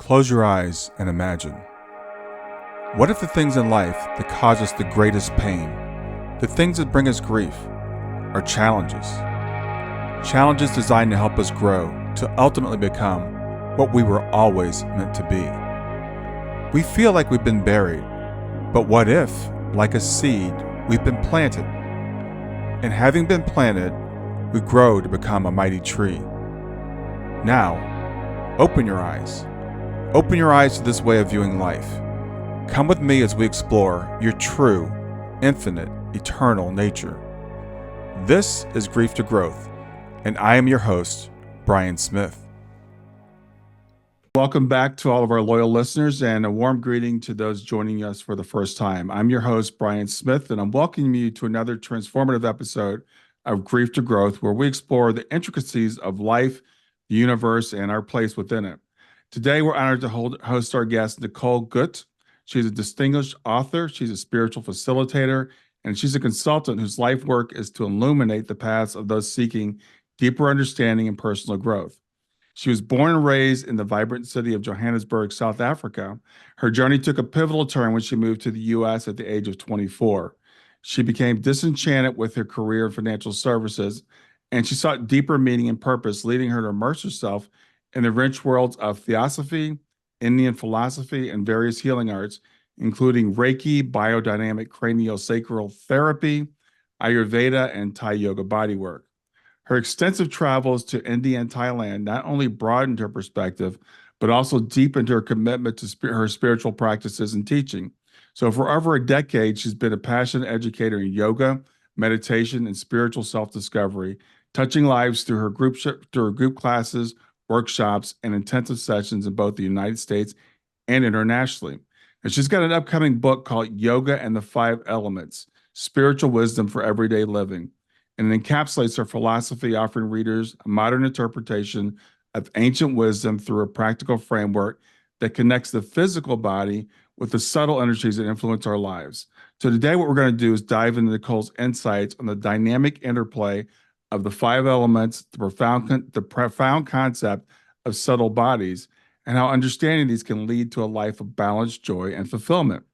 Close your eyes and imagine. What if the things in life that cause us the greatest pain, the things that bring us grief, are challenges? Challenges designed to help us grow, to ultimately become what we were always meant to be. We feel like we've been buried, but what if, like a seed, we've been planted? And having been planted, we grow to become a mighty tree. Now, open your eyes. Open your eyes to this way of viewing life. Come with me as we explore your true, infinite, eternal nature. This is Grief to Growth, and I am your host, Brian Smith. Welcome back to all of our loyal listeners, and a warm greeting to those joining us for the first time. I'm your host, Brian Smith, and I'm welcoming you to another transformative episode of Grief to Growth, where we explore the intricacies of life, the universe, and our place within it. Today, we're honored to host our guest, Nicole Goott. She's a distinguished author, she's a spiritual facilitator, and she's a consultant whose life work is to illuminate the paths of those seeking deeper understanding and personal growth. She was born and raised in the vibrant city of Johannesburg, South Africa. Her journey took a pivotal turn when she moved to the U.S. at the age of 24. She became disenchanted with her career in financial services, and she sought deeper meaning and purpose, leading her to immerse herself in the rich worlds of theosophy, Indian philosophy, and various healing arts, including Reiki, biodynamic craniosacral therapy, Ayurveda, and Thai yoga bodywork. Her extensive travels to India and Thailand not only broadened her perspective, but also deepened her commitment to her spiritual practices and teaching. So for over a decade, she's been a passionate educator in yoga, meditation, and spiritual self-discovery, touching lives through her group classes, workshops, and intensive sessions in both the United States and internationally. And she's got an upcoming book called Yoga and the Five Elements, Spiritual Wisdom for Everyday Living. And it encapsulates her philosophy, offering readers a modern interpretation of ancient wisdom through a practical framework that connects the physical body with the subtle energies that influence our lives. So today what we're going to do is dive into Nicole's insights on the dynamic interplay of the five elements, the profound concept of subtle bodies, and how understanding these can lead to a life of balance, joy, and fulfillment.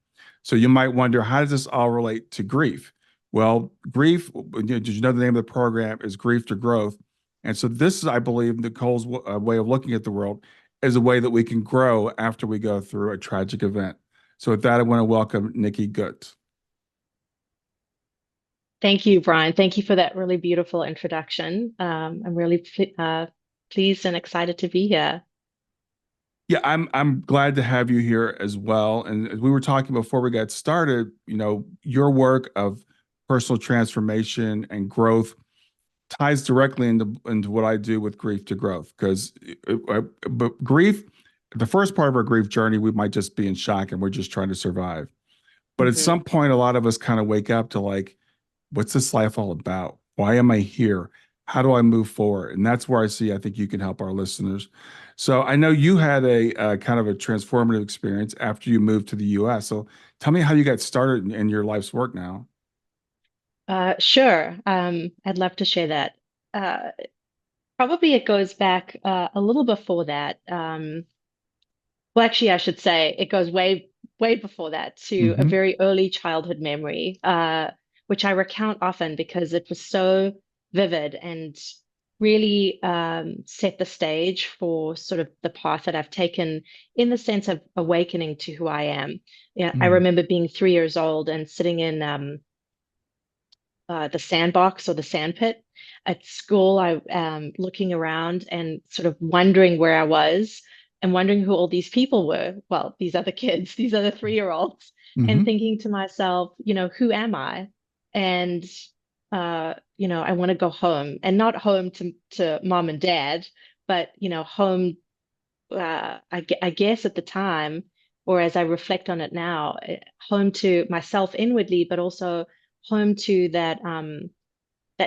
So you might wonder, how does this all relate to grief? Well, grief, did you know the name of the program is Grief to Growth? And so this is, I believe, Nicole's way of looking at the world is a way that we can grow after we go through a tragic event. So with that, I want to welcome Nikki Goott. Thank you, Brian. Thank you for that really beautiful introduction. I'm really pleased and excited to be here. Yeah, I'm glad to have you here as well. And as we were talking before we got started, your work of personal transformation and growth ties directly into what I do with Grief to Growth. Because but grief, the first part of our grief journey, we might just be in shock and we're just trying to survive. But at some point, a lot of us kind of wake up to like, what's this life all about? Why am I here? How do I move forward? And that's where I think you can help our listeners. So I know you had a kind of a transformative experience after you moved to the US. So tell me how you got started in your life's work now. Sure. I'd love to share that. Probably it goes back a little before that. Well, actually, I should say it goes way before that to a Mm-hmm. very early childhood memory, which I recount often because it was so vivid and really set the stage for sort of the path that I've taken in the sense of awakening to who I am. Yeah, I remember being 3 years old and sitting in the sandbox or the sandpit at school. I looking around and sort of wondering where I was and wondering who all these people were. Well, these other kids, these other 3 year olds, and Mm-hmm. thinking to myself, who am I? And I want to go home, and not home to mom and dad, but home. I guess at the time, or as I reflect on it now, home to myself inwardly, but also home to that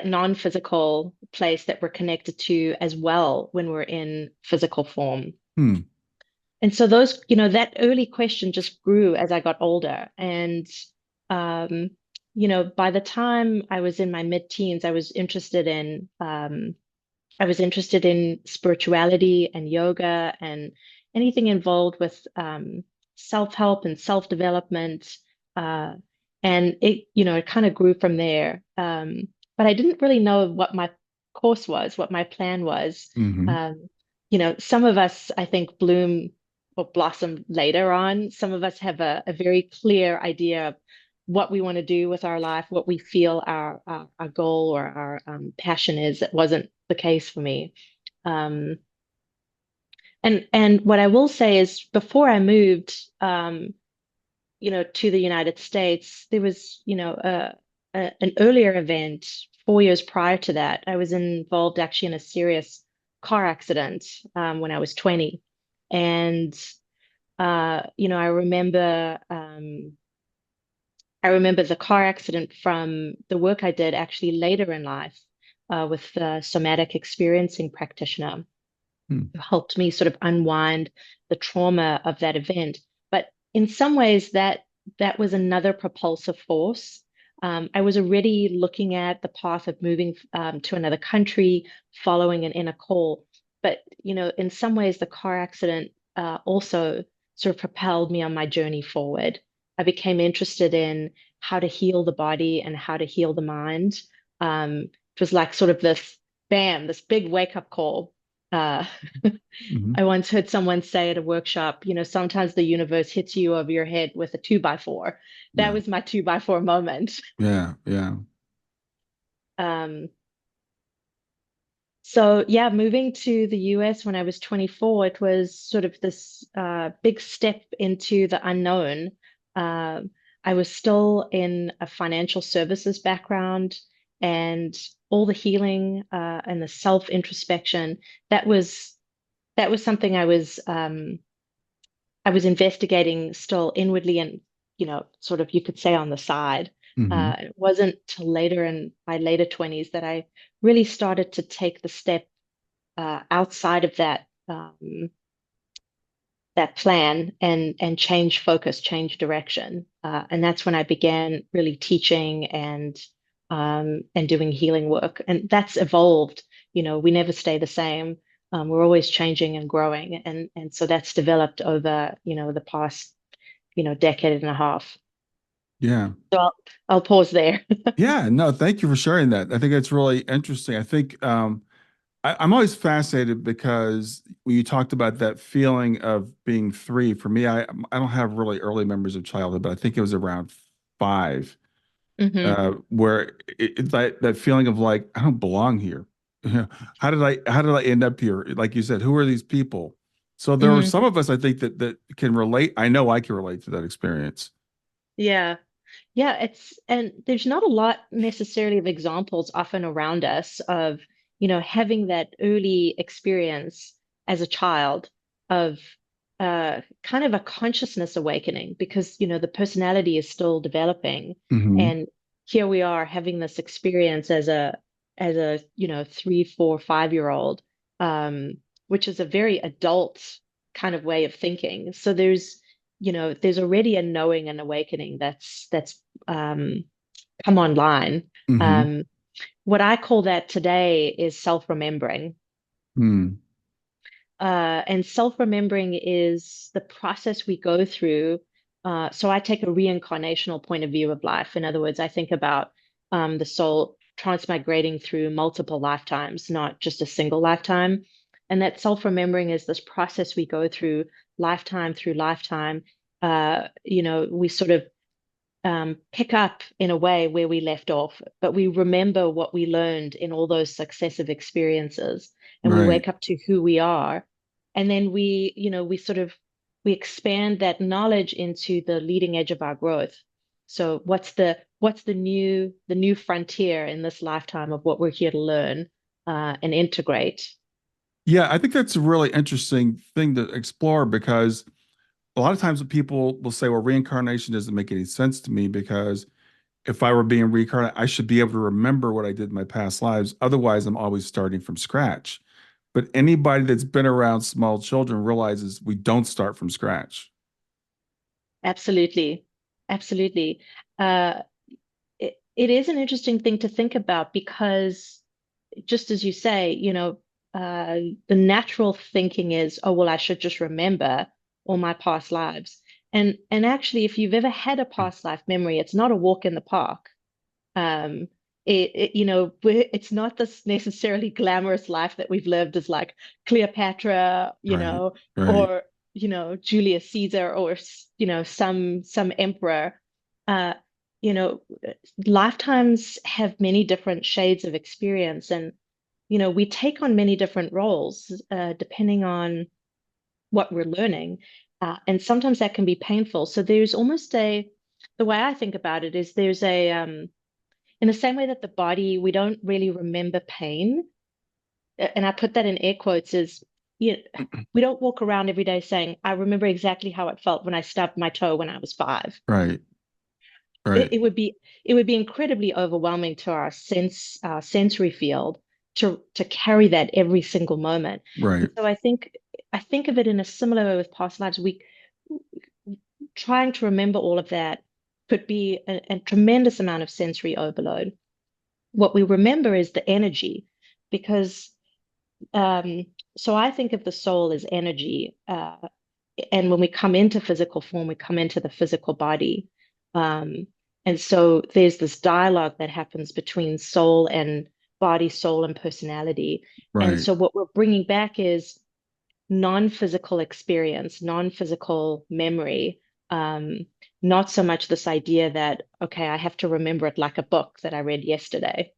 non-physical place that we're connected to as well when we're in physical form. Hmm. And so those, that early question just grew as I got older. And um, by the time I was in my mid-teens, I was interested in spirituality and yoga and anything involved with self-help and self-development. Uh, and it kind of grew from there. But I didn't really know what my course was, what my plan was. Hmm. Um, some of us, I think, bloom or blossom later on. Some of us have a very clear idea of what we want to do with our life, what we feel our goal or our passion is. It wasn't the case for me. Um, and what I will say is before I moved, to the United States, there was, an earlier event 4 years prior to that. I was involved actually in a serious car accident when I was 20. And I remember the car accident from the work I did actually later in life with the somatic experiencing practitioner Hmm. who helped me sort of unwind the trauma of that event. But in some ways, that was another propulsive force. I was already looking at the path of moving to another country, following an inner call. But in some ways, the car accident also sort of propelled me on my journey forward. I became interested in how to heal the body and how to heal the mind. It was like sort of this bam, this big wake up call. Uh, Hmm. I once heard someone say at a workshop, sometimes the universe hits you over your head with a 2x4. That Yeah. was my 2x4 moment. Yeah. Yeah. Um, so yeah, moving to the US when I was 24, it was sort of this big step into the unknown. Um, I was still in a financial services background, and all the healing and the self-introspection, that was that was something I was investigating still inwardly and, sort of you could say on the side. Hmm. It wasn't till later in my later 20s that I really started to take the step outside of that plan and change focus, change direction. And that's when I began really teaching and doing healing work. And that's evolved. We never stay the same. We're always changing and growing. And so that's developed over, the past, decade and a half. Yeah. So I'll pause there. Yeah. No, thank you for sharing that. I think it's really interesting. I think I'm always fascinated because when you talked about that feeling of being three, for me, I don't have really early memories of childhood, but I think it was around five, Hmm. where it's that feeling of like I don't belong here. How did I end up here? Like you said, who are these people? So there are Hmm. some of us I think that can relate. I know I can relate to that experience. Yeah. Yeah, and there's not a lot necessarily of examples often around us of, having that early experience as a child of kind of a consciousness awakening because, the personality is still developing. Hmm. And here we are having this experience as a 3, 4, 5-year old, um, which is a very adult kind of way of thinking. So there's already a knowing and awakening that's come online. Hmm. Um, what I call that today is self-remembering. Hmm. And self-remembering is the process we go through. So I take a reincarnational point of view of life. In other words, I think about the soul transmigrating through multiple lifetimes, not just a single lifetime. And that self-remembering is this process we go through lifetime. We sort of pick up in a way where we left off, but we remember what we learned in all those successive experiences, and we Right. wake up to who we are, and then we expand that knowledge into the leading edge of our growth. So what's the new frontier in this lifetime of what we're here to learn and integrate? Yeah, I think that's a really interesting thing to explore because a lot of times people will say, well, reincarnation doesn't make any sense to me because if I were being reincarnated, I should be able to remember what I did in my past lives. Otherwise, I'm always starting from scratch. But anybody that's been around small children realizes we don't start from scratch. Absolutely, absolutely. Uh, it is an interesting thing to think about because just as you say, the natural thinking is, oh, well, I should just remember all my past lives. And actually, if you've ever had a past life memory, it's not a walk in the park. Um, it's not this necessarily glamorous life that we've lived as like Cleopatra, Right. Right. or Julius Caesar, or some emperor. Uh, you know, Lifetimes have many different shades of experience, and we take on many different roles depending on what we're learning, and sometimes that can be painful. So there's almost the way I think about it is there's a in the same way that the body, we don't really remember pain, and I put that in air quotes, is you know, we don't walk around every day saying, I remember exactly how it felt when I stubbed my toe when I was 5. Right. It, Right. it would be it would be incredibly overwhelming to our sensory field to carry that every single moment. Right. And so I think of it in a similar way with past lives. We trying to remember all of that could be a tremendous amount of sensory overload. What we remember is the energy, because um, so I think of the soul as energy, and when we come into physical form, we come into the physical body, um, and so there's this dialogue that happens between soul and body, soul and personality, and Right. so what we're bringing back is non-physical experience, non-physical memory. Um, Not so much this idea that, okay, I have to remember it like a book that I read yesterday.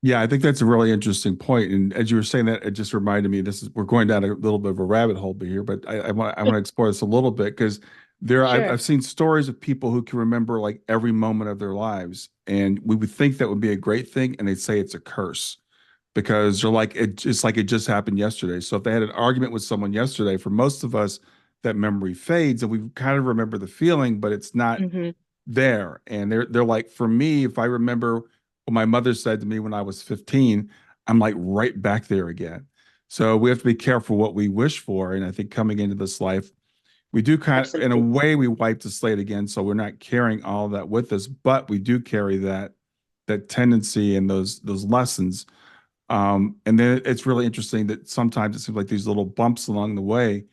Yeah, I think that's a really interesting point. And as you were saying that, it just reminded me, this is we're going down a little bit of a rabbit hole here, but I want to explore this a little bit because I've Sure. seen stories of people who can remember like every moment of their lives. And we would think that would be a great thing, and they'd say it's a curse because they're like it's like it just happened yesterday. So if they had an argument with someone yesterday, for most of us, that memory fades and we kind of remember the feeling, but it's not Hmm. there. And they're like, for me, if I remember what my mother said to me when I was 15, I'm like right back there again. So we have to be careful what we wish for. And I think coming into this life, we do kind of, in a Absolutely. way, we wipe the slate again. So we're not carrying all that with us, but we do carry that tendency and those lessons. And then it's really interesting that sometimes it seems like these little bumps along the way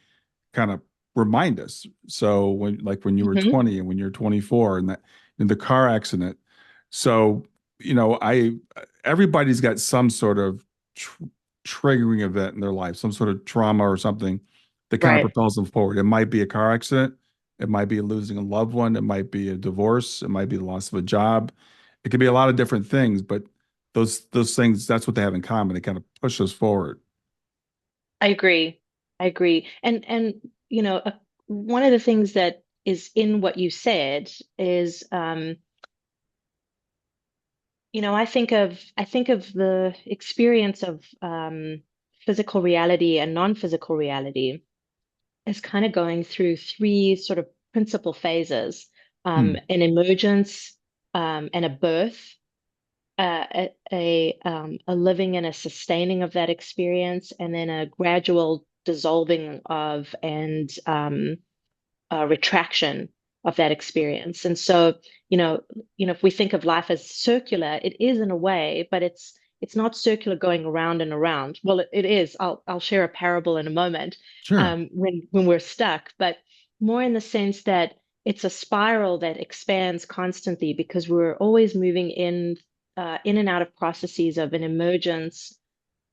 kind of remind us. So when you were Hmm. 20 and when you're 24 and that in the car accident. So, I everybody's got some sort of triggering event in their life, some sort of trauma or something that kind of Right. propels them forward. It might be a car accident, it might be losing a loved one, it might be a divorce, it might be the loss of a job. It could be a lot of different things, but those things, that's what they have in common. They kind of push us forward. I agree. I agree. And one of the things that is in what you said is, I think of the experience of physical reality and non-physical reality as kind of going through three sort of principal phases: Hmm. an emergence, and a birth, a living and a sustaining of that experience, and then a gradual dissolving of and retraction of that experience. And so, if we think of life as circular, it is in a way, but it's not circular going around and around. Well, it is. I'll share a parable in a moment, Sure. when we're stuck, but more in the sense that it's a spiral that expands constantly because we're always moving in and out of processes of an emergence.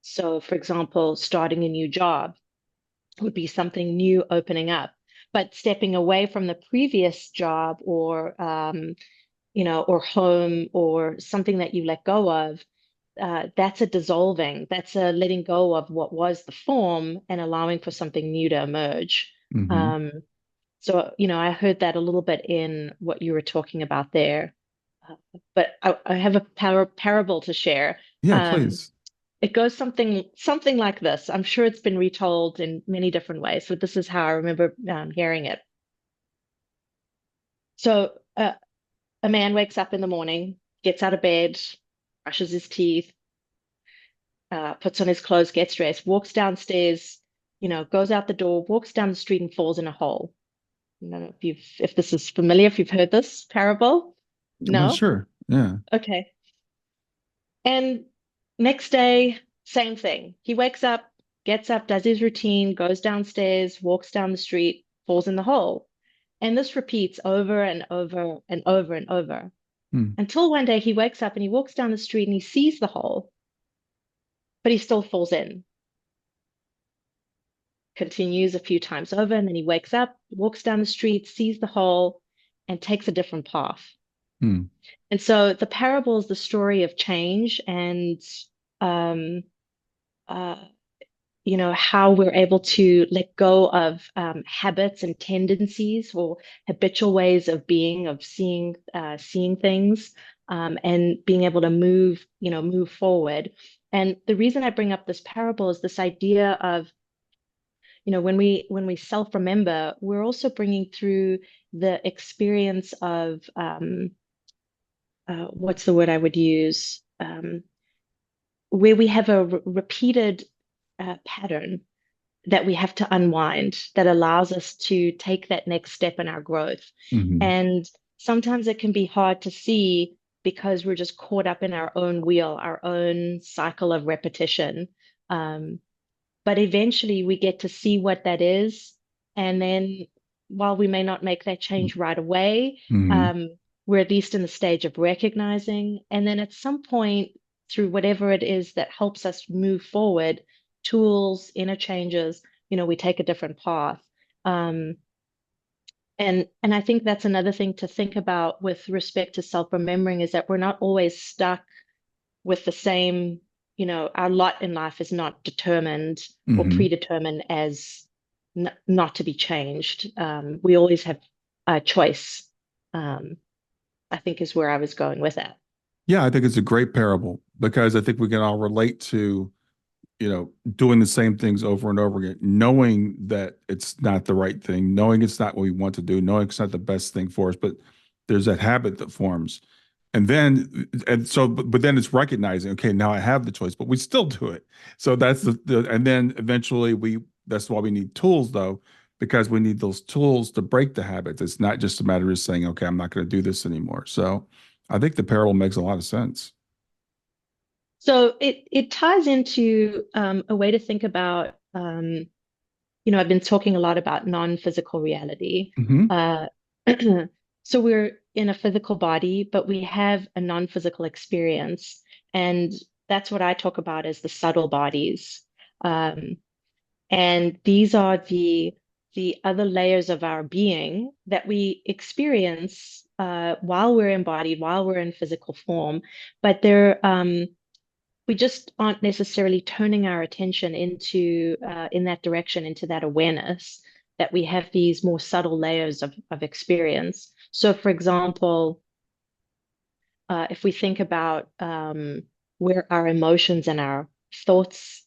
So, for example, starting a new job would be something new opening up, but stepping away from the previous job, or home, or something that you let go of, that's a dissolving, that's a letting go of what was the form and allowing for something new to emerge. Hmm. Um, so, I heard that a little bit in what you were talking about there. But I have a parable to share. Yeah, Um, please. it goes something like this. I'm sure it's been retold in many different ways, but this is how I remember hearing it. So a man wakes up in the morning, gets out of bed, brushes his teeth, puts on his clothes, gets dressed, walks downstairs, goes out the door, walks down the street, and falls in a hole. I don't know if this is familiar, if you've heard this parable. Well, No? sure. Yeah. Okay. And next day, same thing. He wakes up, gets up, does his routine, goes downstairs, walks down the street, falls in the hole. And this repeats over and over and over and over Hmm. until one day he wakes up and he walks down the street and he sees the hole, but he still falls in. Continues a few times over, and then he wakes up, walks down the street, sees the hole, and takes a different path. Hmm. And so the parable is the story of change and um, uh, how we're able to let go of habits and tendencies or habitual ways of being, of seeing things, and being able to move forward. And the reason I bring up this parable is this idea of, when we self-remember, we're also bringing through the experience of what's the word I would use? Where we have a repeated pattern that we have to unwind that allows us to take that next step in our growth. Hmm. And sometimes it can be hard to see because we're just caught up in our own wheel, our own cycle of repetition. Um, but eventually we get to see what that is. And then while we may not make that change right away, Hmm. um, we're at least in the stage of recognizing. And then at some point, through whatever it is that helps us move forward, tools, inner changes, we take a different path. Um, and I think that's another thing to think about with respect to self-remembering is that we're not always stuck with the same, our lot in life is not determined or Hmm. predetermined as not to be changed. We always have a choice, um, I think is where I was going with that. Yeah, I think it's a great parable because I think we can all relate to, doing the same things over and over again, knowing that it's not the right thing, knowing it's not what we want to do, knowing it's not the best thing for us, but there's that habit that forms. But then it's recognizing, okay, now I have the choice, but we still do it. So that's and then eventually that's why we need tools though, because we need those tools to break the habits. It's not just a matter of saying, okay, I'm not going to do this anymore. So I think the parable makes a lot of sense. So it ties into a way to think about, I've been talking a lot about non-physical reality. Hmm. Uh, so we're in a physical body, but we have a non-physical experience. And that's what I talk about as the subtle bodies. Um, and these are the other layers of our being that we experience while we're embodied, while we're in physical form. But we just aren't necessarily turning our attention into in that direction, into that awareness that we have these more subtle layers of experience. So, for example, if we think about where our emotions and our thoughts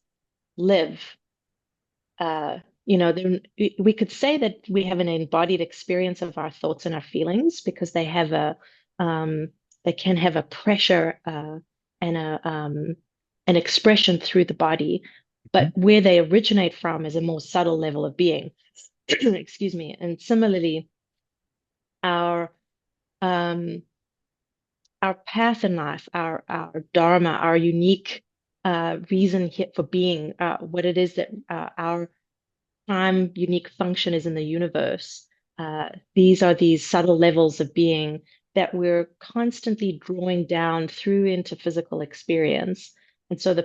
live, then we could say that we have an embodied experience of our thoughts and our feelings because um, they can have a pressure and an expression through the body, but where they originate from is a more subtle level of being. Excuse me. And similarly, our um, our path in life, our dharma, our unique reason here for being, what it is that our time unique function is in the universe. These are these subtle levels of being that we're constantly drawing down through into physical experience. And so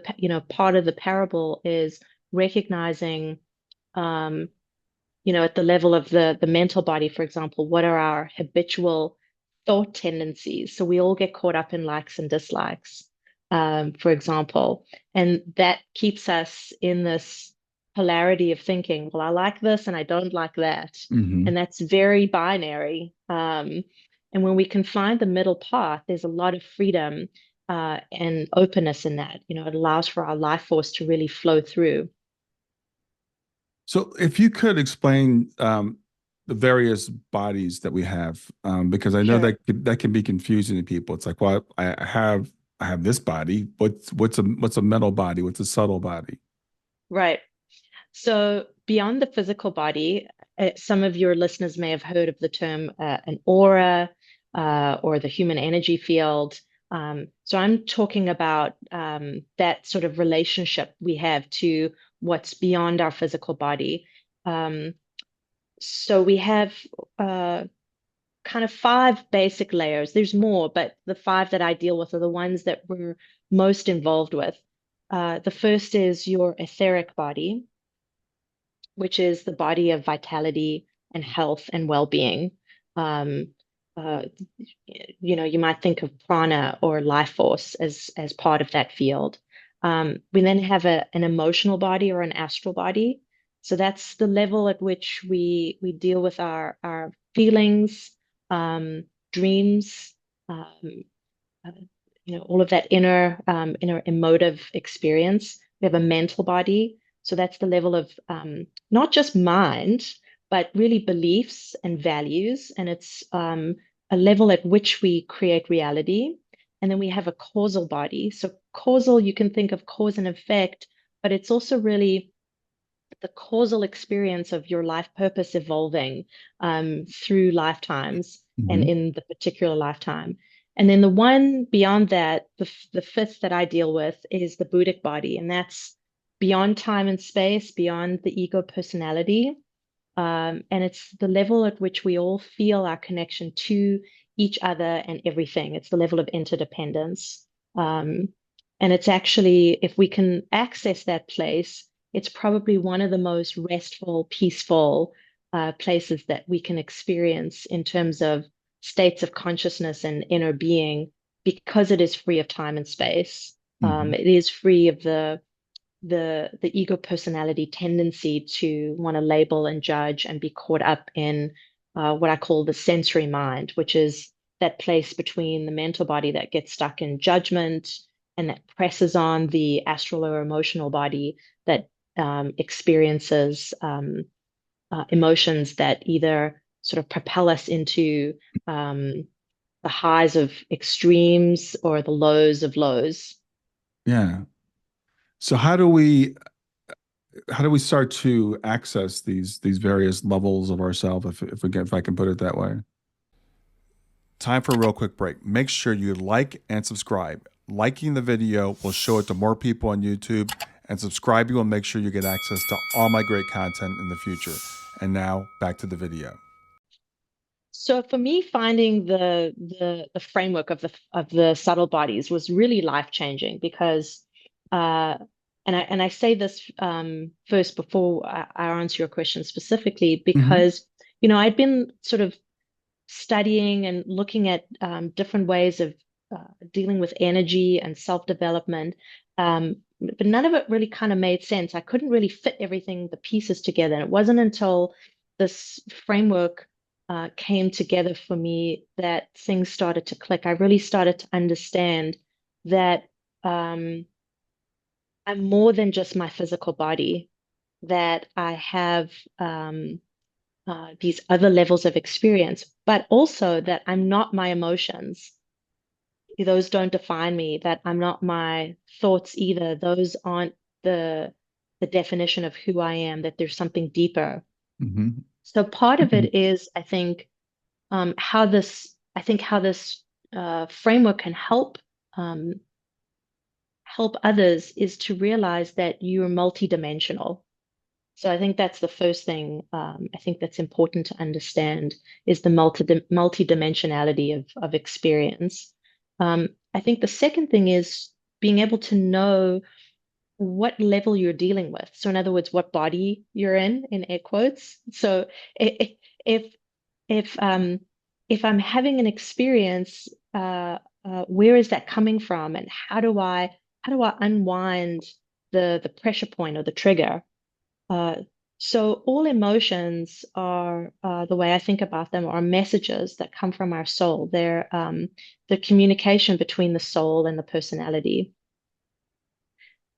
part of the parable is recognizing, um, at the level of the mental body, for example, what are our habitual thought tendencies? So we all get caught up in likes and dislikes, for example, and that keeps us in this polarity of thinking, well, I like this and I don't like that. Hmm. And that's very binary. And when we can find the middle path, there's a lot of freedom and openness in that. It allows for our life force to really flow through. So, if you could explain the various bodies that we have, because I know Sure. that can be confusing to people. It's like, well, I have this body. What's a mental body? What's a subtle body? Right. So, beyond the physical body, some of your listeners may have heard of the term an aura or the human energy field. So I'm talking about that sort of relationship we have to what's beyond our physical body. Um, so we have uh, kind of five basic layers. There's more, but the five that I deal with are the ones that we're most involved with. The first is your etheric body, which is the body of vitality and health and well-being. Um, uh, you might think of prana or life force as part of that field. We then have an emotional body or an astral body. So that's the level at which we deal with our feelings, dreams, um, uh, all of that inner emotive experience. We have a mental body. So that's the level of not just mind, but really beliefs and values. And it's a level at which we create reality. And then we have a causal body. So causal, you can think of cause and effect, but it's also really the causal experience of your life purpose evolving through lifetimes and Hmm. in the particular lifetime. And then the one beyond that, the fifth that I deal with is the Buddhic body, and that's beyond time and space, beyond the ego personality. And it's the level at which we all feel our connection to each other and everything. It's the level of interdependence. Um, and it's actually, if we can access that place, it's probably one of the most restful, peaceful places that we can experience in terms of states of consciousness and inner being, because it is free of time and space. Hmm. It is free of the ego personality tendency to want to label and judge and be caught up in what I call the sensory mind, which is that place between the mental body that gets stuck in judgment and that presses on the astral or emotional body that experiences emotions that either sort of propel us into um, the highs of extremes or the lows of lows. Yeah. So how do we start to access these various levels of ourselves, if I can put it that way? Time for a real quick break. Make sure you like and subscribe. Liking the video will show it to more people on YouTube, and subscribing will make sure you get access to all my great content in the future. And now back to the video. So for me, finding the framework of the subtle bodies was really life-changing because and I say this first before I answer your question specifically Hmm. because I'd been sort of studying and looking at different ways of dealing with energy and self-development, but none of it really kind of made sense. I couldn't really fit everything, the pieces together. And it wasn't until this framework came together for me that things started to click. I really started to understand that um, I'm more than just my physical body, that I have these other levels of experience, but also that I'm not my emotions. Those don't define me, that I'm not my thoughts either. Those aren't the definition of who I am, that there's something deeper. Hmm. So part of it is, I think how this framework can um, help others is to realize that you're multidimensional. So I think that's the first thing I think that's important to understand is the multidimensionality of experience. I think the second thing is being able to know what level you're dealing with. So in other words, what body you're in air quotes. So if if um if I'm having an experience, where is that coming from, and how do I unwind the pressure point or the trigger? Uh, so all emotions are, the way I think about them, are messages that come from our soul. They're the communication between the soul and the personality.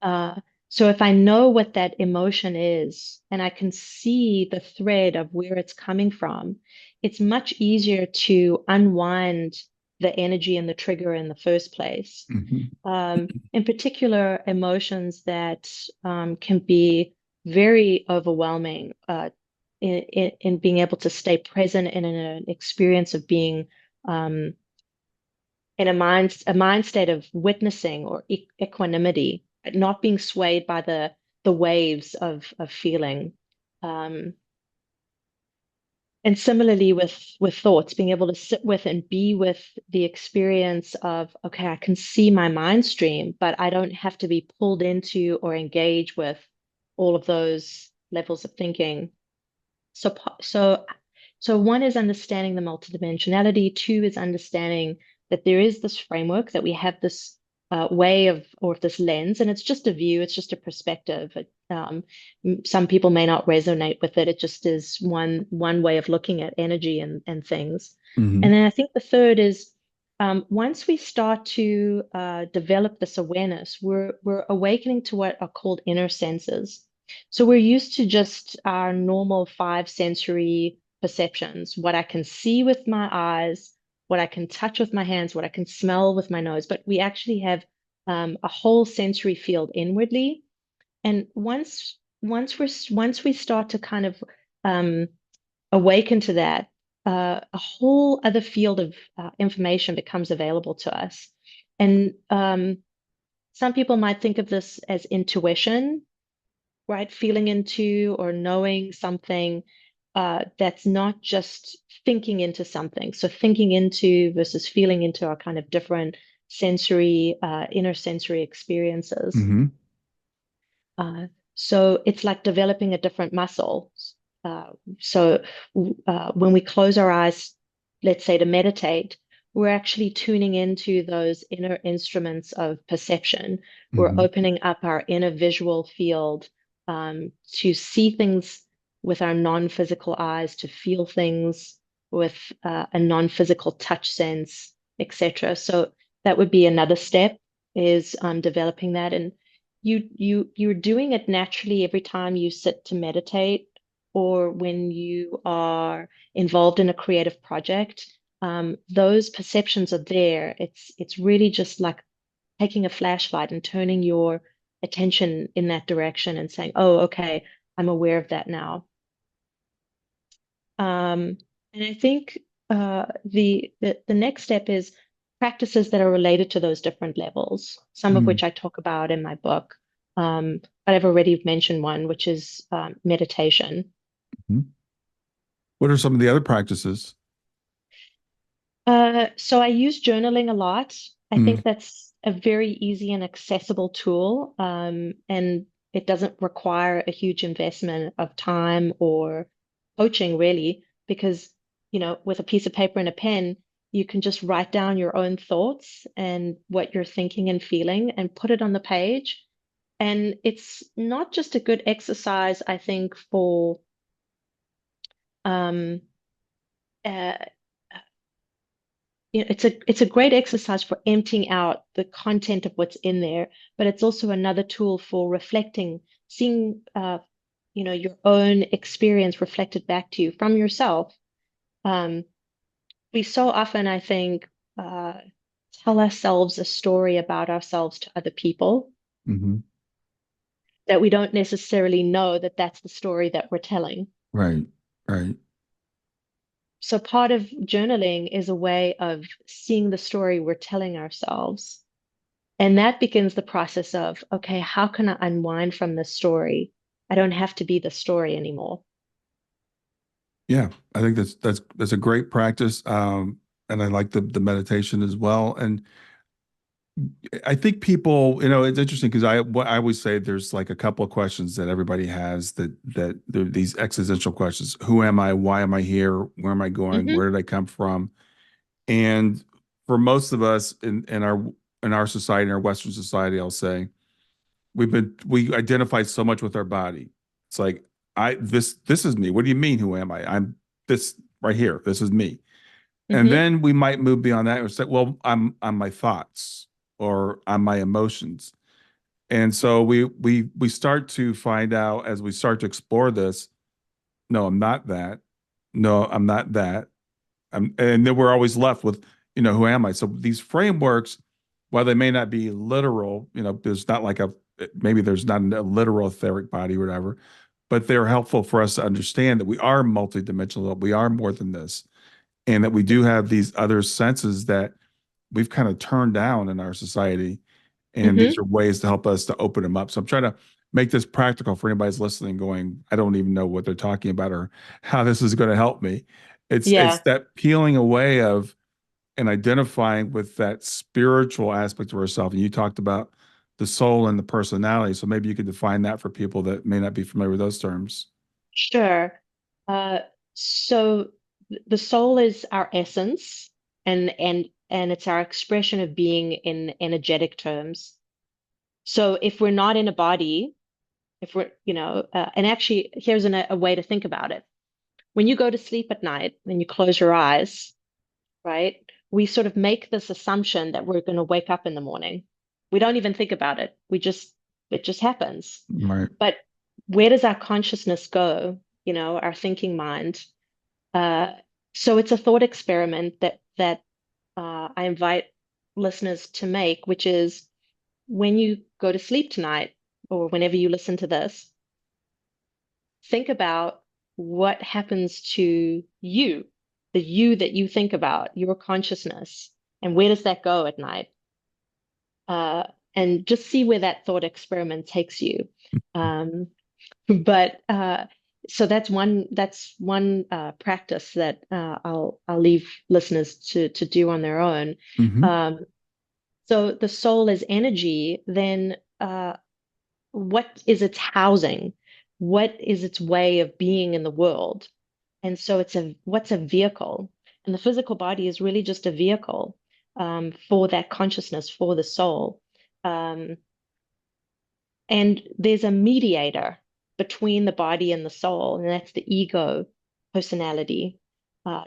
Uh, so if I know what that emotion is and I can see the thread of where it's coming from, it's much easier to unwind the energy and the trigger in the first place. Hmm. In particular, emotions that can be very overwhelming in being able to stay present in an experience of being um, in a mind state of witnessing or equanimity, not being swayed by the waves of feeling. Um, and similarly with thoughts, being able to sit with and be with the experience of, okay, I can see my mind stream, but I don't have to be pulled into or engage with all of those levels of thinking. So, so one is understanding the multidimensionality. Two is understanding that there is this framework, that we have this way of, or this lens, and it's just a view, it's just a perspective. Some people may not resonate with it. It just is one way of looking at energy and things. And Hmm. then I think the third is once we start to develop this awareness, we're awakening to what are called inner senses. So we're used to just our normal five sensory perceptions, what I can see with my eyes, what I can touch with my hands, what I can smell with my nose, but we actually have a whole sensory field inwardly. And once we start to kind of um, awaken to that, a whole other field of information becomes available to us. And some people might think of this as intuition, right? Feeling into or knowing something that's not just thinking into something. So thinking into versus feeling into are kind of different sensory, inner sensory experiences. Hmm. Uh, so it's like developing a different muscle. Uh, so when we close our eyes, let's say to meditate, we're actually tuning into those inner instruments of perception. We're Hmm. opening up our inner visual field to see things with our non-physical eyes, to feel things with a non-physical touch sense, etc. So that would be another step is developing that. And you're doing it naturally every time you sit to meditate or when you are involved in a creative project. Those perceptions are there. It's really just like taking a flashlight and turning your attention in that direction and saying, "Oh, okay, I'm aware of that now." And I think the next step is practices that are related to those different levels, some of Hmm. which I talk about in my book. But I've already mentioned one, which is meditation. What are some of the other practices? So I use journaling a lot. I Mm. think that's a very easy and accessible tool, and it doesn't require a huge investment of time or coaching, really, because, with a piece of paper and a pen, you can just write down your own thoughts and what you're thinking and feeling and put it on the page. And it's not just a good exercise, I think, for um, uh, it's a great exercise for emptying out the content of what's in there, but it's also another tool for reflecting, seeing your own experience reflected back to you from yourself. Um, we so often, I think, uh, tell ourselves a story about ourselves to other people Hmm. that we don't necessarily know that that's the story that we're telling. Right. Right. So part of journaling is a way of seeing the story we're telling ourselves. And that begins the process of, okay, how can I unwind from this story? I don't have to be the story anymore. Yeah, I think that's a great practice. And I like the meditation as well. And I think people, it's interesting because what I always say there's like a couple of questions that everybody has that they're these existential questions. Who am I? Why am I here? Where am I going? Hmm. Where did I come from? And for most of us in our society, in our Western society, I'll say, we identify so much with our body. It's like this is me. What do you mean? Who am I? I'm this right here. This is me. And Hmm. then we might move beyond that and say, well, I'm my thoughts or I'm my emotions. And so we start to find out as we start to explore this, no, I'm not that. No, I'm not that. And then we're always left with, who am I? So these frameworks, while they may not be literal, there's not like maybe there's not a literal etheric body or whatever, but they're helpful for us to understand that we are multidimensional, that we are more than this, and that we do have these other senses that we've kind of turned down in our society. And these Hmm. are ways to help us to open them up. So I'm trying to make this practical for anybody who's listening, going, I don't even know what they're talking about or how this is going to help me. It's Yeah, that peeling away of and identifying with that spiritual aspect of ourselves. And you talked about the soul and the personality. So maybe you could define that for people that may not be familiar with those terms. sure. Uh, so the soul is our essence, and it's our expression of being in energetic terms. So if we're not in a body, if we're, and actually, here's a way to think about it. When you go to sleep at night and you close your eyes, right? We sort of make this assumption that we're going to wake up in the morning. We don't even think about it. It just happens. Right. But where does our consciousness go? Our thinking mind. Uh, so it's a thought experiment that I invite listeners to make, which is when you go to sleep tonight, or whenever you listen to this, think about what happens to you, the you that you think about, your consciousness, and where does that go at night? Uh, and just see where that thought experiment takes you. Um, but so that's one practice that I'll leave listeners to do on their own. Hmm. Um, so the soul is energy, then what is its housing? What is its way of being in the world? And so what's a vehicle? And the physical body is really just a vehicle for that consciousness, for the soul. Um, and there's a mediator between the body and the soul, and that's the ego personality.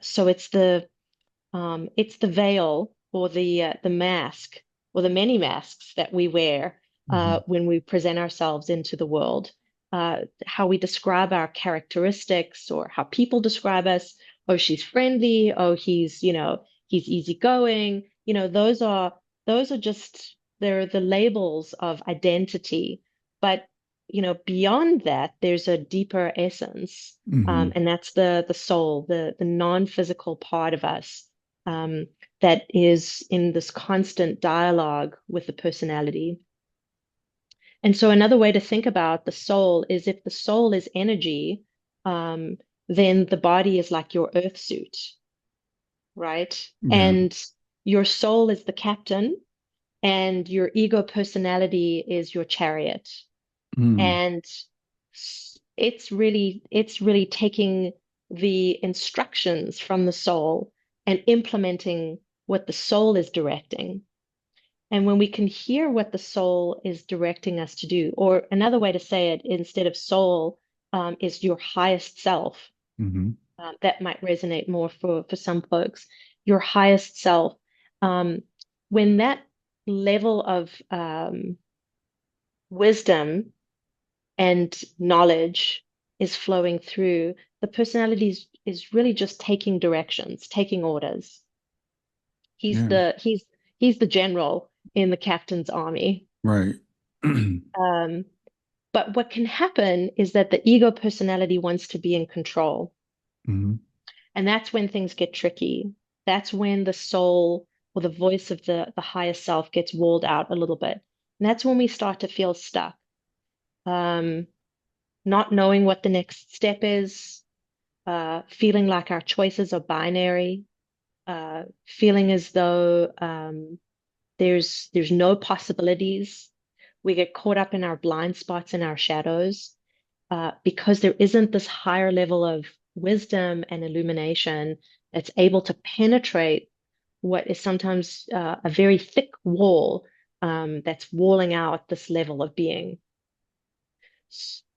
So it's the veil or the mask or the many masks that we wear Hmm. when we present ourselves into the world. How we describe our characteristics or how people describe us. Oh, she's friendly. Oh, he's easygoing. Those are just they're the labels of identity. But beyond that, there's a deeper essence, Hmm. and that's the soul, the non-physical part of us um, that is in this constant dialogue with the personality. And so another way to think about the soul is if the soul is energy, um, then the body is like your earth suit, right? Yeah. And your soul is the captain, and your ego personality is your chariot. Mm. And it's really taking the instructions from the soul and implementing what the soul is directing. And when we can hear what the soul is directing us to do, or another way to say it, instead of soul, is your highest self. Hmm. That might resonate more for some folks. Your highest self. Um, when that level of wisdom and knowledge is flowing through, the personality is really just taking directions, taking orders. He's Yeah. the he's he's the general in the captain's army. Right. Um, but what can happen is that the ego personality wants to be in control. Hmm. And that's when things get tricky. That's when the soul or the voice of the higher self gets walled out a little bit. And that's when we start to feel stuck, um, not knowing what the next step is, feeling like our choices are binary, feeling as though there's no possibilities. We get caught up in our blind spots and our shadows because there isn't this higher level of wisdom and illumination that's able to penetrate what is sometimes a very thick wall that's walling out this level of being.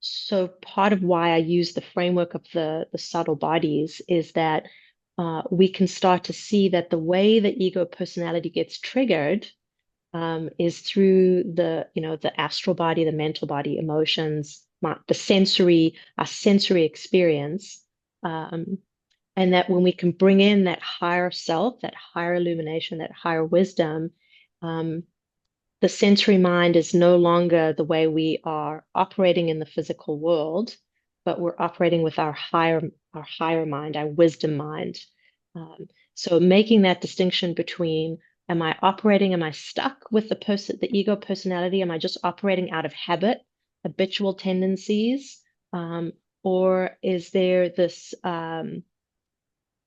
So part of why I use the framework of the subtle bodies is that we can start to see that the way the ego personality gets triggered is through the astral body, the mental body, emotions, our sensory experience. Um, and that when we can bring in that higher self, that higher illumination, that higher wisdom, um, the sensory mind is no longer the way we are operating in the physical world, but we're operating with our higher mind, our wisdom mind. Um, so making that distinction between Am I operating? Am I stuck with the ego personality? Am I just operating out of habit, habitual tendencies? Um, or is there this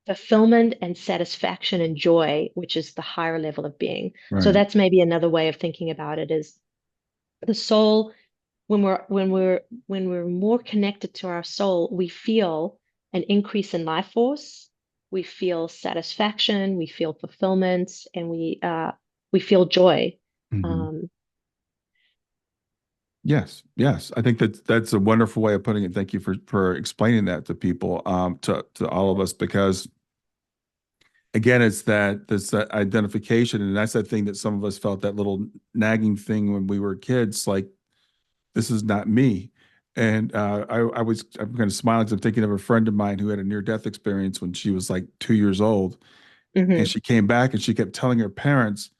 fulfillment and satisfaction and joy, which is the higher level of being? So Right. that's maybe another way of thinking about it is the soul, when we're more connected to our soul, we feel an increase in life force, we feel satisfaction, we feel fulfillment, and we feel joy. Mhm. Um, Yes, yes. I think that's a wonderful way of putting it. Thank you for explaining that to people, to all of us, because again, it's that identification, and that's that thing that some of us felt, that little nagging thing when we were kids, like this is not me. And I'm kind of smiling because I'm thinking of a friend of mine who had a near-death experience when she was like 2 years old, and mhm, she came back and she kept telling her parents,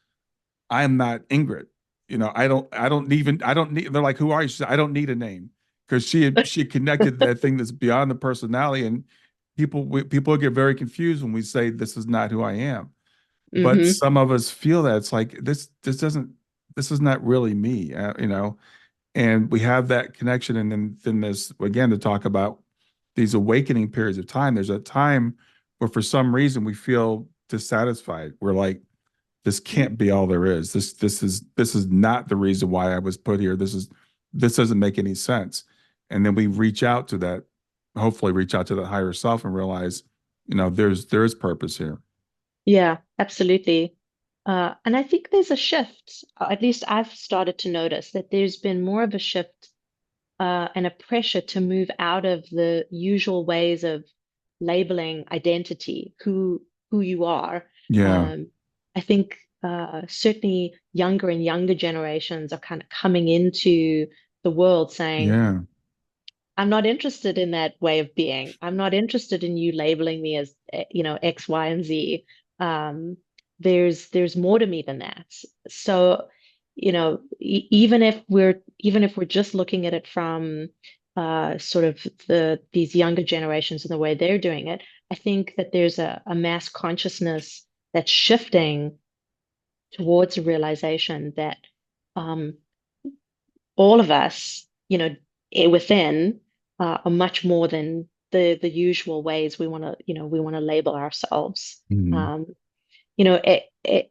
I am not Ingrid. I don't need, they're like, who are you? She said, I don't need a name, because she connected that thing that's beyond the personality. And people get very confused when we say, this is not who I am. But mhm, some of us feel that it's like, this is not really me, and we have that connection. And then this, again, to talk about these awakening periods of time, there's a time where for some reason we feel dissatisfied. We're like, this can't be all there is. This is not the reason why I was put here. This doesn't make any sense. And then we reach out to that, hopefully reach out to that higher self and realize, there is purpose here. yeah, absolutely. And I think there's a shift, at least I've started to notice that there's been more of a shift and a pressure to move out of the usual ways of labeling identity, who you are. Yeah. Um, I think certainly younger and younger generations are kind of coming into the world saying, Yeah. I'm not interested in that way of being. I'm not interested in you labeling me as, X, Y, and Z. Um, there's more to me than that. So, even if we're just looking at it from sort of these younger generations and the way they're doing it, I think that there's a mass consciousness that's shifting towards a realization that um, all of us, within are much more than the usual ways we want to label ourselves. Mhm. Um,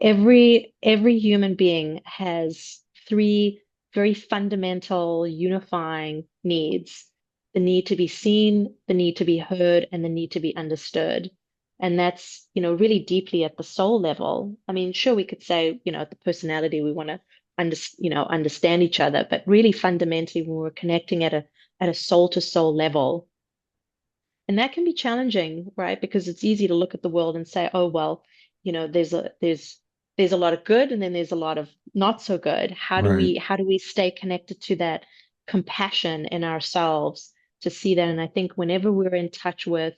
every human being has three very fundamental unifying needs: the need to be seen, the need to be heard, and the need to be understood. And that's, really deeply at the soul level. I mean, sure, we could say, at the personality, we want to understand each other, but really fundamentally, when we're connecting at a soul to soul level, and that can be challenging, right? Because it's easy to look at the world and say, oh, well, there's a lot of good and then there's a lot of not so good. How do Right. we how do we stay connected to that compassion in ourselves to see that? And I think whenever we're in touch with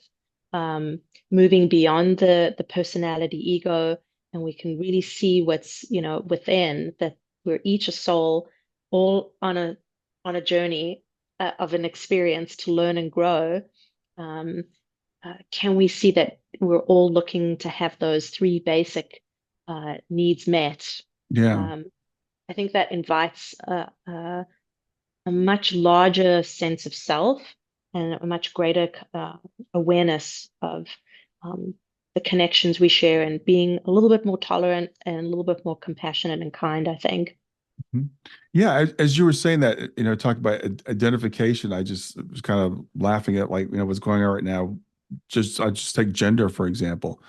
um, moving beyond the personality ego, and we can really see what's, within, that we're each a soul, all on a journey of an experience to learn and grow. um, can we see that we're all looking to have those three basic needs met? Yeah. Um, I think that invites a much larger sense of self and a much greater awareness of um, the connections we share, and being a little bit more tolerant and a little bit more compassionate and kind, I think. Mhm. Yeah, as you were saying that, talking about identification, I just was kind of laughing at, like, what's going on right now. I just take gender, for example.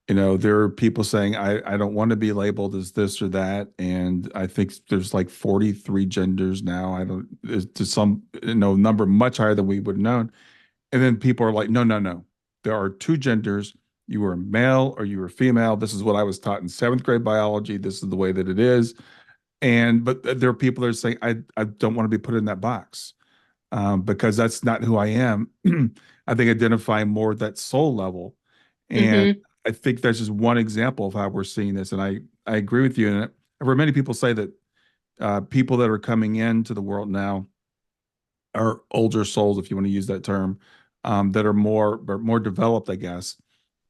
There are people saying, I don't want to be labeled as this or that. And I think there's like 43 genders now. I don't, to some, number much higher than we would have known. And then people are like, no, no, no. There are two genders. You are male or you are female. This is what I was taught in seventh grade biology. This is the way that it is. But there are people that are saying, I don't want to be put in that box, because that's not who I am. I think identifying more at that soul level. And Hmm. I think that's just one example of how we're seeing this. And I agree with you. And I've heard many people say that people that are coming into the world now are older souls, if you want to use that term, that are more developed, I guess.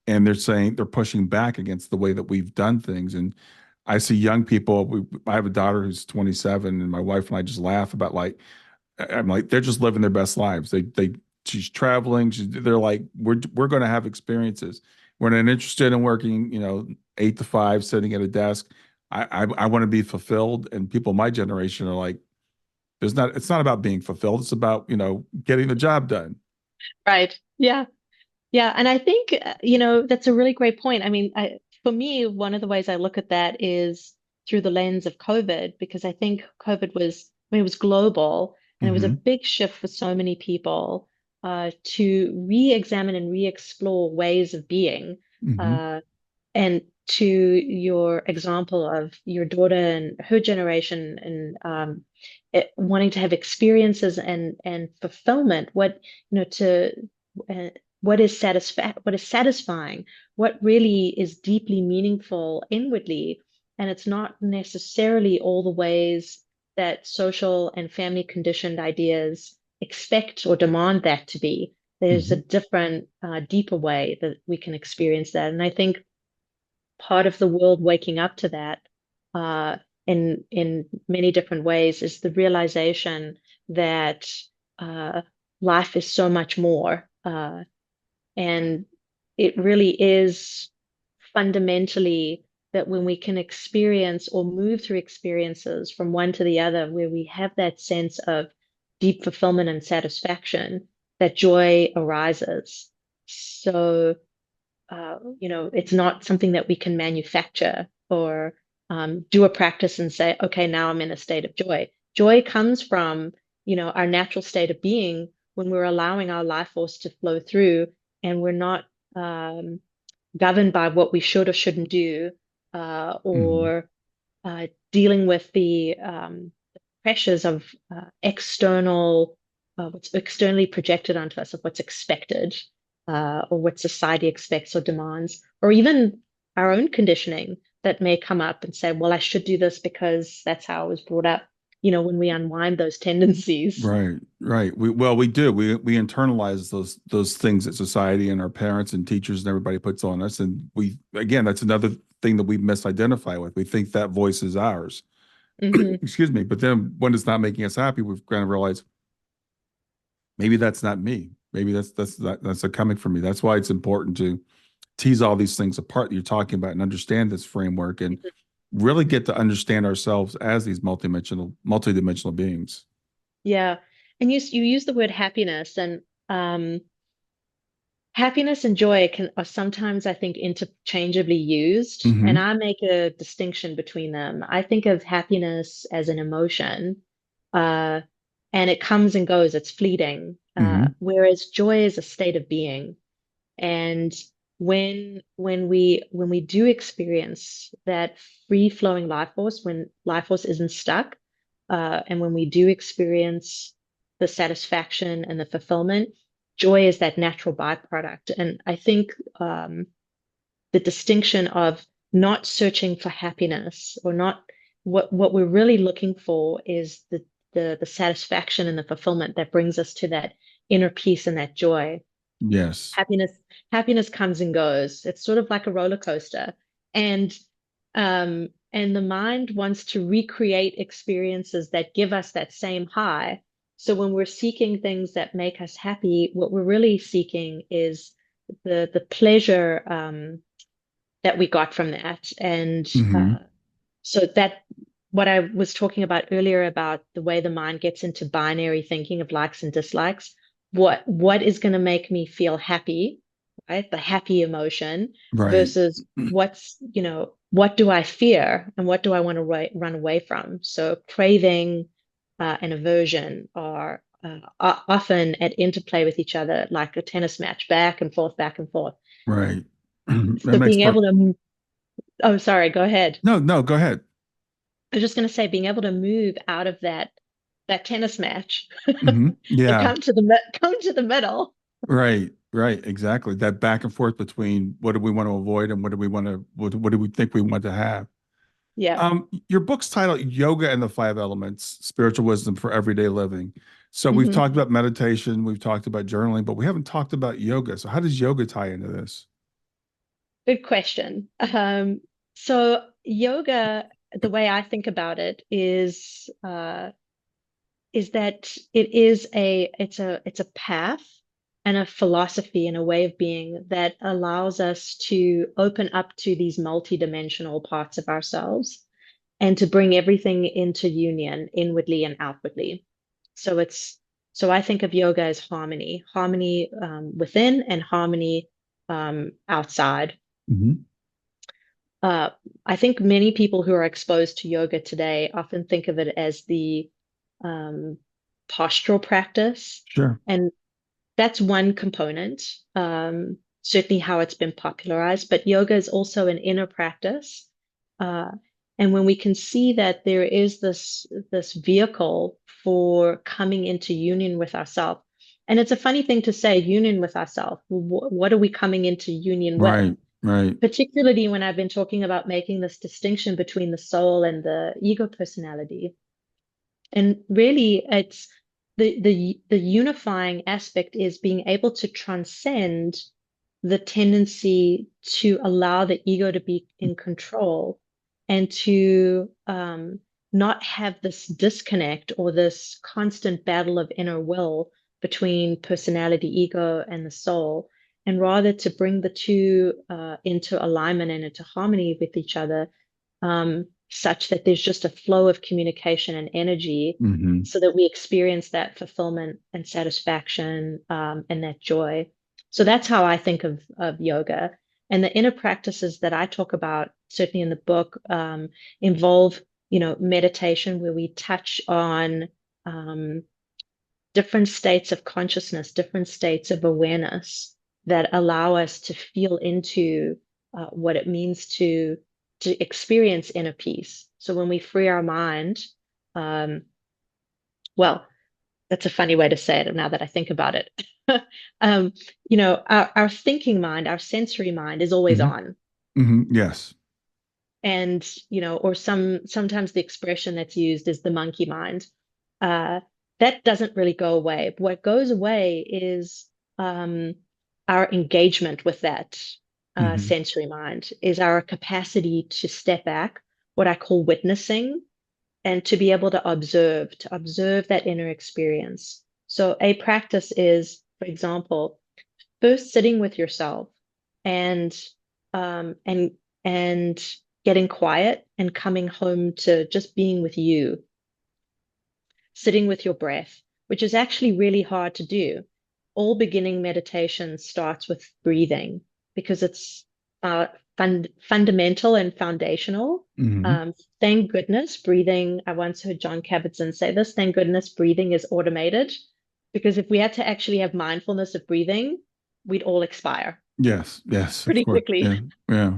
And they're saying they're pushing back against the way that we've done things. And I see young people. I have a daughter who's 27, and my wife and I just laugh about like, I'm like, they're just living their best lives. She's traveling. They're like, we're going to have experiences. We're not interested in working, 8 to 5, sitting at a desk. I want to be fulfilled. And people my generation are like, it's not about being fulfilled. It's about, getting the job done. Right. Yeah. Yeah. And I think, that's a really great point. I mean, for me, one of the ways I look at that is through the lens of COVID, because I think COVID was, I mean, it was global and it was a Hmm. big shift for so many people to re-examine and re-explore ways of being. Hmm. Uh, and to your example of your daughter and her generation and wanting to have experiences and fulfillment, to uh, what is satisfying, what really is deeply meaningful inwardly, and it's not necessarily all the ways that social and family conditioned ideas expect or demand that to be. There's a Hmm. different, deeper way that we can experience that, and I think part of the world waking up to that uh, in many different ways is the realization that uh, life is so much more, and it really is fundamentally that when we can experience or move through experiences from one to the other, where we have that sense of deep fulfillment and satisfaction, that joy arises. So it's not something that we can manufacture or do a practice and say, okay, now I'm in a state of joy. Joy comes from, our natural state of being when we're allowing our life force to flow through and we're not um, governed by what we should or shouldn't do, Hmm. or dealing with the pressures of what's externally projected onto us, of what's expected, or what society expects or demands, or even our own conditioning that may come up and say, well, I should do this because that's how I was brought up. When we unwind those tendencies. Right, right. We do. We internalize those things that society and our parents and teachers and everybody puts on us, and again, that's another thing that we misidentify with. We think that voice is ours. Hmm. Excuse me. But then when it's not making us happy, we've kind of realized maybe that's not me. Maybe that's a coming from me. That's why it's important to tease all these things apart that you're talking about and understand this framework and really get to understand ourselves as these multidimensional beings. Yeah. And you use the word happiness, and um, happiness and joy are sometimes, I think, interchangeably used, and Hmm. I make a distinction between them. I think of happiness as an emotion, uh, and it comes and goes, it's fleeting, Hmm. whereas joy is a state of being. And when we do experience that free flowing life force, when life force isn't stuck, and when we do experience the satisfaction and the fulfillment, joy is that natural byproduct. And I think the distinction of not searching for happiness or not what we're really looking for is the satisfaction and the fulfillment that brings us to that inner peace and that joy. Yes. Happiness comes and goes. It's sort of like a roller coaster. And the mind wants to recreate experiences that give us that same high. So when we're seeking things that make us happy, what we're really seeking is the pleasure that we got from that. And Hmm. so that what I was talking about earlier about the way the mind gets into binary thinking of likes and dislikes, what is going to make me feel happy, right? The happy emotion Right. versus what do I fear and what do I want to run away from? So craving and aversion are often at interplay with each other, like a tennis match, back and forth, back and forth. Right. That So makes being part. able to, oh, sorry, go ahead. No, no, go ahead. I was just going to say, being able to move out of that tennis match and Yeah. come to the middle. Right. Right. Exactly. That back and forth between what do we want to avoid and what do we think we want to have? Yeah. Your book's titled Yoga and the Five Elements, Spiritual Wisdom for Everyday Living. So we've Hmm. talked about meditation, we've talked about journaling, but we haven't talked about yoga. So how does yoga tie into this? Good question. So yoga, the way I think about it is that it's a path and a philosophy and a way of being that allows us to open up to these multidimensional parts of ourselves and to bring everything into union inwardly and outwardly. So it's so I think of yoga as harmony, harmony within and harmony outside. Hmm. Uh, I think many people who are exposed to yoga today often think of it as the um, postural practice. Sure. And that's one component, certainly how it's been popularized. But yoga is also an inner practice. Uh, and when we can see that there is this vehicle for coming into union with ourselves, and it's a funny thing to say, union with ourselves. What are we coming into union with? Right. Right. Particularly when I've been talking about making this distinction between the soul and the ego personality. And really, it's the unifying aspect is being able to transcend the tendency to allow the ego to be in control and to not have this disconnect or this constant battle of inner will between personality, ego, and the soul, and rather to bring the two into alignment and into harmony with each other, such that there's just a flow of communication and energy Hmm. so that we experience that fulfillment and satisfaction and that joy. So that's how I think of yoga. And the inner practices that I talk about, certainly in the book, involve, meditation where we touch on um, different states of consciousness, different states of awareness that allow us to feel into what it means to experience inner peace. So when we free our mind, um, well, that's a funny way to say it now that I think about it. um, our thinking mind, our sensory mind is always Hmm. on. Hmm. Yes. And, or sometimes the expression that's used is the monkey mind. Uh, that doesn't really go away. What goes away is um, our engagement with that Hmm. sensory mind, is our capacity to step back, what I call witnessing, and to be able to observe that inner experience. So a practice is, for example, first sitting with yourself and um, and and getting quiet and coming home to just being with you, sitting with your breath, which is actually really hard to do. All beginning meditation starts with breathing because it's fundamental and foundational. Hmm. Thank goodness breathing, I once heard John Kabat-Zinn say this, thank goodness breathing is automated, because if we had to actually have mindfulness of breathing, we'd all expire Yes. Yes. Of pretty course. quickly. Yeah. Yeah.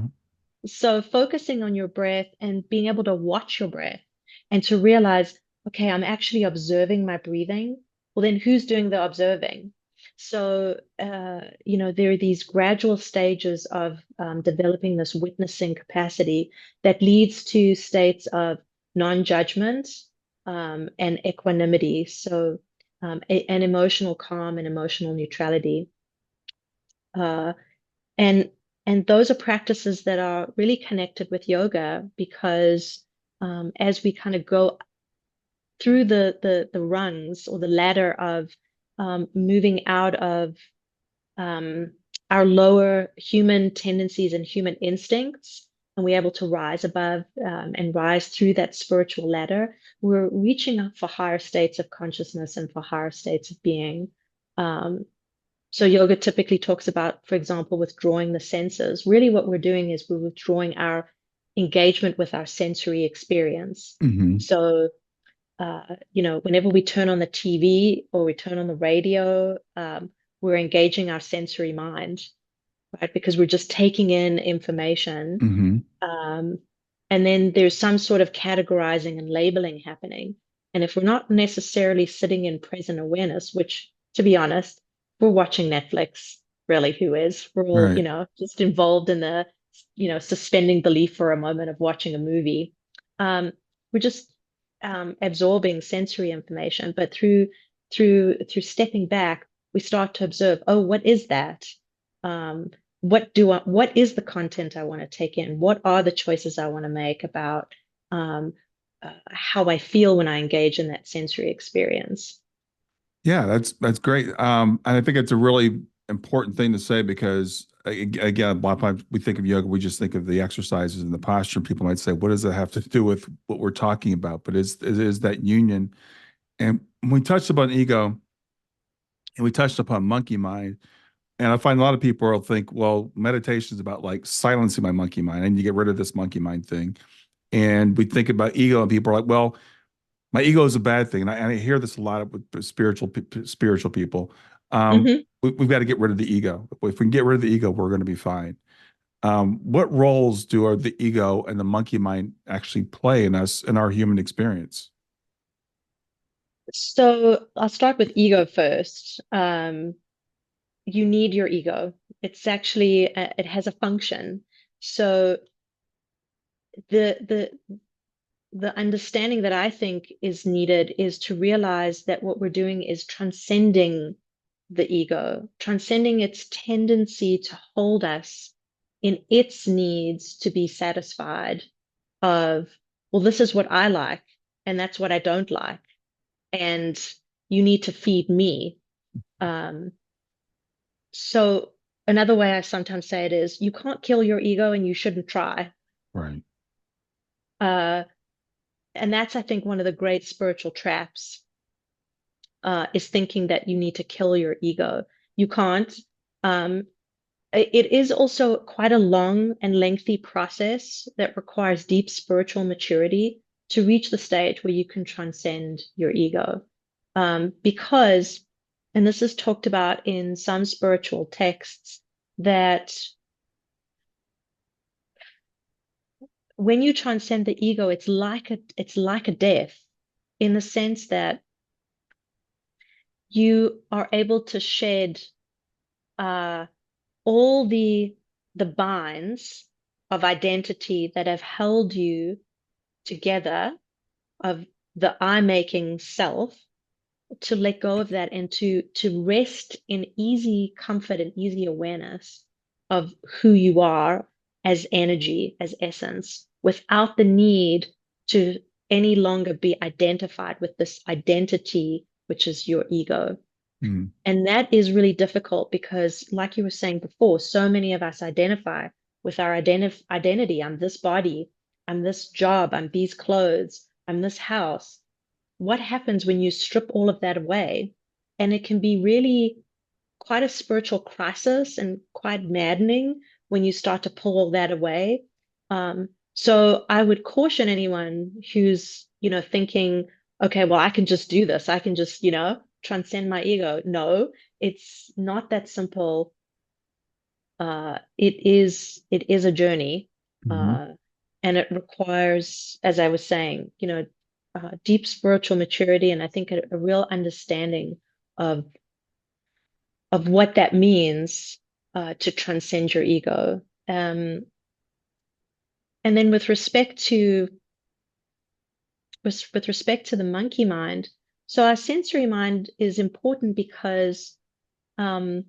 So focusing on your breath and being able to watch your breath and to realize, okay, I'm actually observing my breathing. Well, then who's doing the observing? So, there are these gradual stages of developing this witnessing capacity that leads to states of non-judgment and equanimity. So, an emotional calm and emotional neutrality. Uh, and those are practices that are really connected with yoga because as we kind of go through the rungs or the ladder of moving out of um, our lower human tendencies and human instincts, and we're able to rise above and rise through that spiritual ladder, we're reaching up for higher states of consciousness and for higher states of being. Um, so yoga typically talks about, for example, withdrawing the senses. Really, what we're doing is we're withdrawing our engagement with our sensory experience. Hmm. So, whenever we turn on the TV or we turn on the radio, we're engaging our sensory mind, right? Because we're just taking in information. Hmm. Um, and then there's some sort of categorizing and labeling happening. And if we're not necessarily sitting in present awareness, which, to be honest, we're watching Netflix, really, who is? We're all, Right. just involved in the, suspending belief for a moment of watching a movie. We're just absorbing sensory information, but through stepping back, we start to observe, oh, what is that? Um, what is the content I want to take in? What are the choices I want to make about um, how I feel when I engage in that sensory experience? Yeah, that's great. And I think it's a really important thing to say because again, a lot of times we think of yoga, we just think of the exercises and the posture. People might say, what does that have to do with what we're talking about? But it is that union. And when we touched upon ego and we touched upon monkey mind, and I find a lot of people will think, well, meditation is about like silencing my monkey mind. and you get rid of this monkey mind thing. And we think about ego, and people are like, well, my ego is a bad thing. And I hear this a lot with spiritual people. Hmm. We've got to get rid of the ego. If we can get rid of the ego, we're going to be fine. What roles do the ego and the monkey mind actually play in us in our human experience? So I'll start with ego first. You need your ego. It's actually it has a function. So the the the understanding that I think is needed is to realize that what we're doing is transcending the ego, transcending its tendency to hold us in its needs to be satisfied of, well, this is what I like, and that's what I don't like. And you need to feed me. Um, so another way I sometimes say it is you can't kill your ego and you shouldn't try. Right. Uh, and that's, I think, one of the great spiritual traps is thinking that you need to kill your ego. You can't. Um, it is also quite a long and lengthy process that requires deep spiritual maturity to reach the stage where you can transcend your ego. Because, and this is talked about in some spiritual texts, that when you transcend the ego, it's like a death in the sense that you are able to shed uh, all the binds of identity that have held you together, of the I making self, to let go of that and to rest in easy comfort and easy awareness of who you are as energy, as essence, without the need to any longer be identified with this identity, which is your ego. Mm. And that is really difficult because, like you were saying before, so many of us identify with our identity. I'm this body, I'm this job, I'm these clothes, I'm this house. What happens when you strip all of that away? And it can be really quite a spiritual crisis and quite maddening when you start to pull all that away. So I would caution anyone who's, thinking, okay, well, I can just do this. I can just, transcend my ego. No, it's not that simple. It is a journey, Hmm. uh, and it requires, as I was saying, deep spiritual maturity, and I think a real understanding of what that means to transcend your ego. And then with respect to the monkey mind, so our sensory mind is important because um,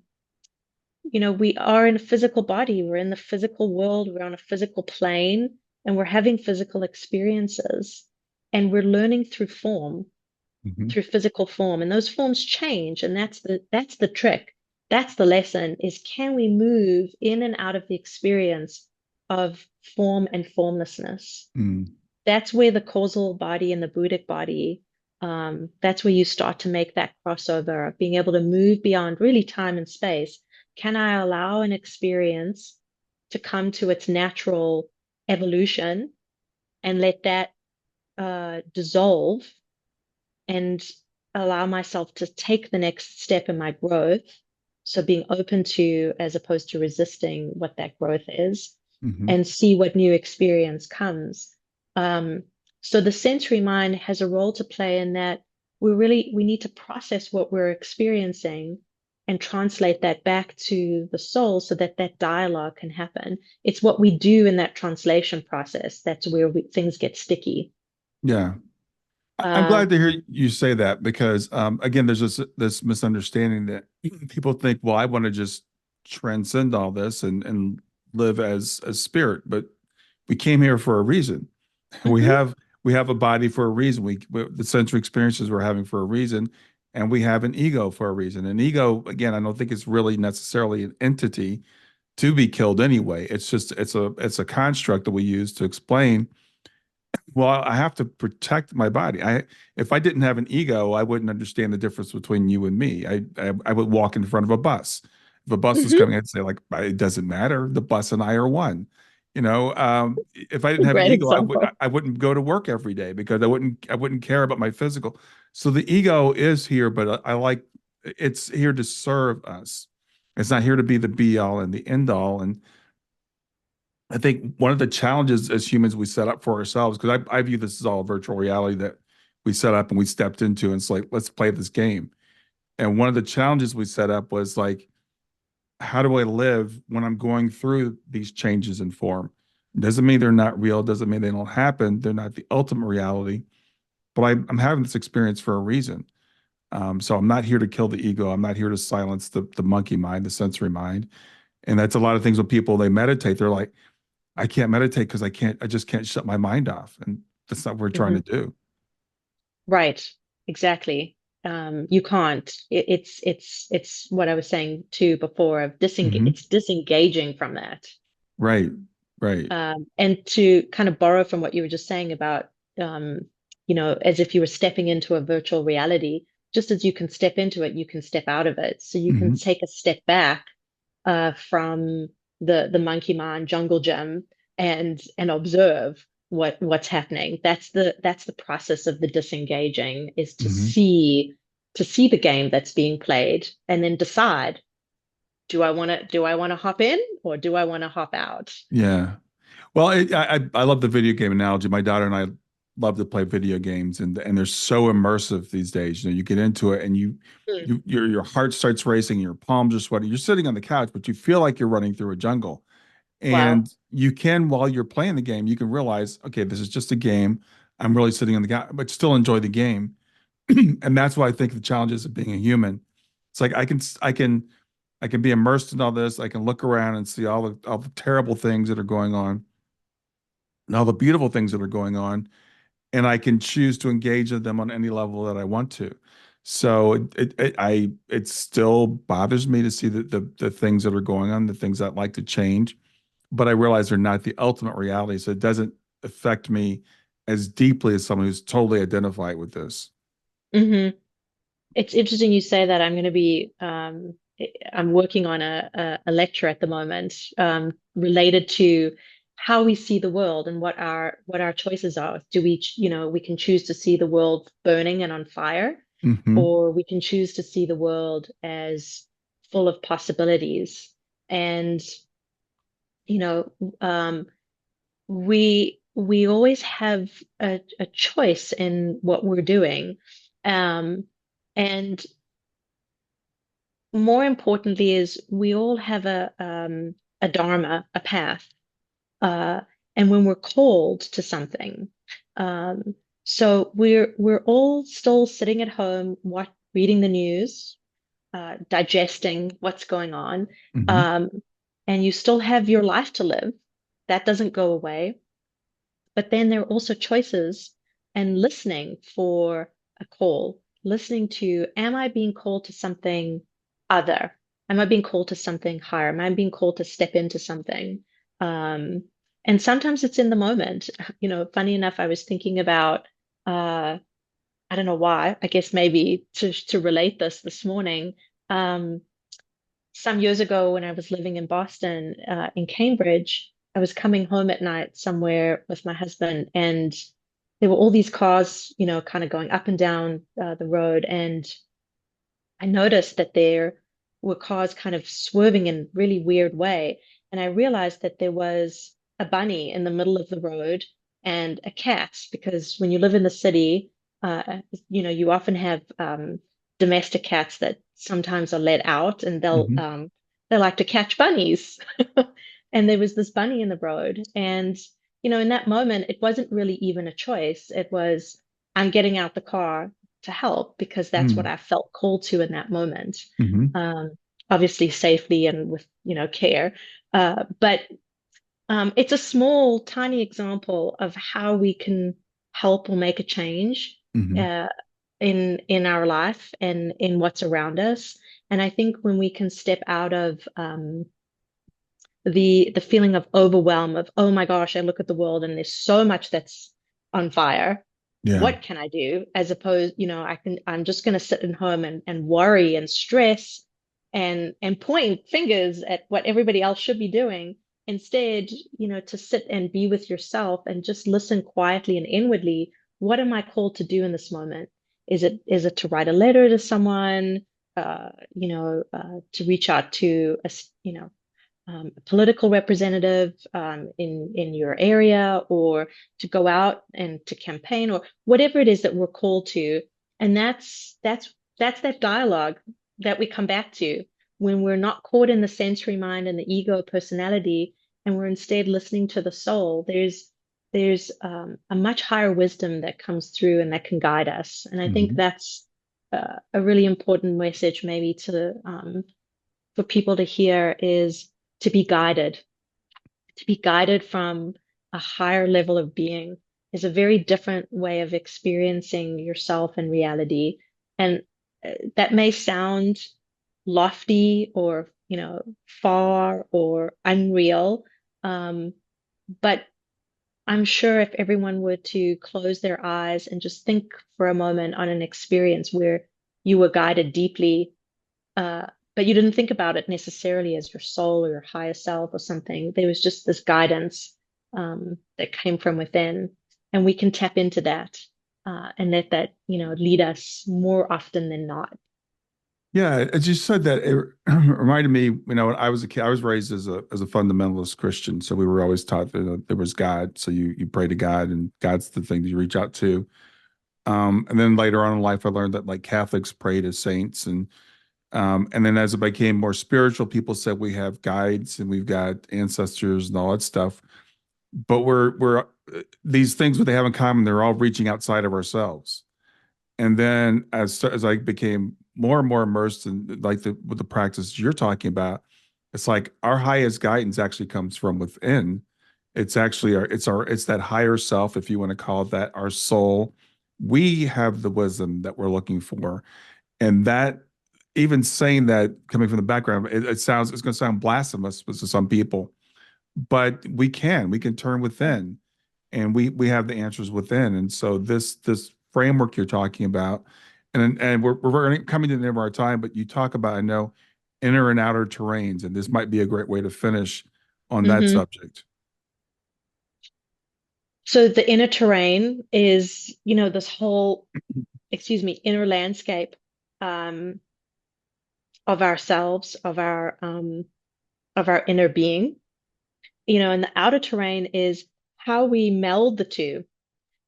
we are in a physical body, we're in the physical world, we're on a physical plane, and we're having physical experiences, and we're learning through form, Hmm. through physical form, and those forms change, and that's the trick. That's the lesson, is can we move in and out of the experience of form and formlessness? Mm. That's where the causal body and the Buddhic body, that's where you start to make that crossover of being able to move beyond really time and space. Can I allow an experience to come to its natural evolution and let that dissolve, and allow myself to take the next step in my growth? So being open to, as opposed to resisting what that growth is, Hmm. and see what new experience comes. Um, so the sensory mind has a role to play in that we need to process what we're experiencing and translate that back to the soul so that that dialogue can happen. It's what we do in that translation process that's where things get sticky. Yeah. I'm Uh, glad to hear you say that because again, there's this misunderstanding that people think, well, I want to just transcend all this and live as spirit, but we came here for a reason. We Hmm. have we have a body for a reason. The sensory experiences we're having for a reason, and we have an ego for a reason. An ego, again, I don't think it's really necessarily an entity to be killed anyway. It's just it's a construct that we use to explain, well, I have to protect my body. If I didn't have an ego, I wouldn't understand the difference between you and me. I would walk in front of a bus. If a bus was Hmm. coming, I'd say like, it doesn't matter. The bus and I are one. If I didn't have an Great ego, example. I wouldn't go to work every day because I wouldn't care about my physical. So the ego is here, but I like it's here to serve us. It's not here to be the be all and the end all. And I think one of the challenges as humans we set up for ourselves, because I view this as all virtual reality that we set up and we stepped into, and it's like, let's play this game. And one of the challenges we set up was like, how do I live when I'm going through these changes in form? Doesn't mean they're not real, doesn't mean they don't happen. They're not the ultimate reality, but I'm having this experience for a reason. So I'm not here to kill the ego. I'm not here to silence the monkey mind, the sensory mind. And that's a lot of things when people they meditate, they're like, I can't meditate because I just can't shut my mind off. And that's not what we're trying Hmm. to do. Right. Exactly. You can't. It's what I was saying too before of Hmm. it's disengaging from that. Right. Right. And to kind of borrow from what you were just saying about, as if you were stepping into a virtual reality, just as you can step into it, you can step out of it. So you can Hmm. take a step back from the monkey mind jungle gym and observe what's happening. That's the process of the disengaging is Hmm. to see the game that's being played and then decide, do I want to hop in or do I want to hop out? Yeah. Well, I love the video game analogy. My daughter and I love to play video games, and they're so immersive these days. You get into it, and Hmm. your heart starts racing, your palms are sweating. You're sitting on the couch, but you feel like you're running through a jungle. Wow. And you can, while you're playing the game, you can realize, okay, this is just a game. I'm really sitting on the couch, but still enjoy the game. And that's why I think the challenges of being a human. It's like I can be immersed in all this. I can look around and see all the terrible things that are going on and all the beautiful things that are going on, and I can choose to engage in them on any level that I want to. So it still bothers me to see the things that are going on, the things I'd like to change, but I realize they're not the ultimate reality. So it doesn't affect me as deeply as someone who's totally identified with this. Hmm. It's interesting you say that. I'm working on a lecture at the moment related to how we see the world and what our choices are. We can choose to see the world burning and on fire, Hmm. or we can choose to see the world as full of possibilities. And, you know, um, we always have a choice in what we're doing. Um, and more importantly is we all have a dharma, a path, uh, and when we're called to something, um, so we're all still sitting at home, reading the news, digesting what's going on, Hmm. um, and you still have your life to live. That doesn't go away. But then there are also choices and listening for a call, listening to, am I being called to something other? Am I being called to something higher? Am I being called to step into something? Um, and sometimes it's in the moment. Funny enough, I was thinking about, I don't know why, I guess maybe to relate this morning. Um, some years ago when I was living in Boston, in Cambridge, I was coming home at night somewhere with my husband, and there were all these cars, kind of going up and down the road. And I noticed that there were cars kind of swerving in a really weird way. And I realized that there was a bunny in the middle of the road and a cat, because when you live in the city, you often have domestic cats that sometimes are let out and Hmm. they like to catch bunnies. And there was this bunny in the road. And, in that moment, it wasn't really even a choice. It was, I'm getting out the car to help because that's what I felt called to in that moment. Hmm. Um, obviously safely and with, care. But it's a small, tiny example of how we can help or make a change Hmm. uh, in our life and in what's around us. And I think when we can step out of the feeling of overwhelm of, oh my gosh, I look at the world and there's so much that's on fire. Yeah. What can I do? As opposed, I'm just going to sit at home and worry and stress and point fingers at what everybody else should be doing. Instead, to sit and be with yourself and just listen quietly and inwardly. What am I called to do in this moment? Is it to write a letter to someone? To reach out to a political representative in your area, or to go out and to campaign, or whatever it is that we're called to. And that's that dialogue that we come back to when we're not caught in the sensory mind and the ego personality, and we're instead listening to the soul. There's a much higher wisdom that comes through and that can guide us. And I think Hmm. that's a really important message, maybe to for people to hear, is to be guided. To be guided from a higher level of being is a very different way of experiencing yourself and reality. And that may sound lofty or, far or unreal. Um, but I'm sure if everyone were to close their eyes and just think for a moment on an experience where you were guided deeply, uh, but you didn't think about it necessarily as your soul or your higher self or something. There was just this guidance that came from within, and we can tap into that and let that, lead us more often than not. Yeah, as you said that, it reminded me, when I was a kid, I was raised as a fundamentalist Christian. So we were always taught that there was God. So you pray to God, and God's the thing that you reach out to. And then later on in life, I learned that like Catholics pray to saints, and then as it became more spiritual, people said we have guides and we've got ancestors and all that stuff. But we're these things what they have in common, they're all reaching outside of ourselves. And then as I became more and more immersed in like with the practice you're talking about, it's like our highest guidance actually comes from within. It's actually it's that higher self, if you want to call it that, our soul. We have the wisdom that we're looking for. And that, even saying that coming from the background, it's going to sound blasphemous to some people, but we can turn within, and we have the answers within. And so this framework you're talking about, and we're coming to the end of our time, but you talk about, I know, inner and outer terrains, and this might be a great way to finish on that Hmm. subject. So the inner terrain is, this whole, excuse me, inner landscape um, of ourselves, of our inner being. And the outer terrain is how we meld the two.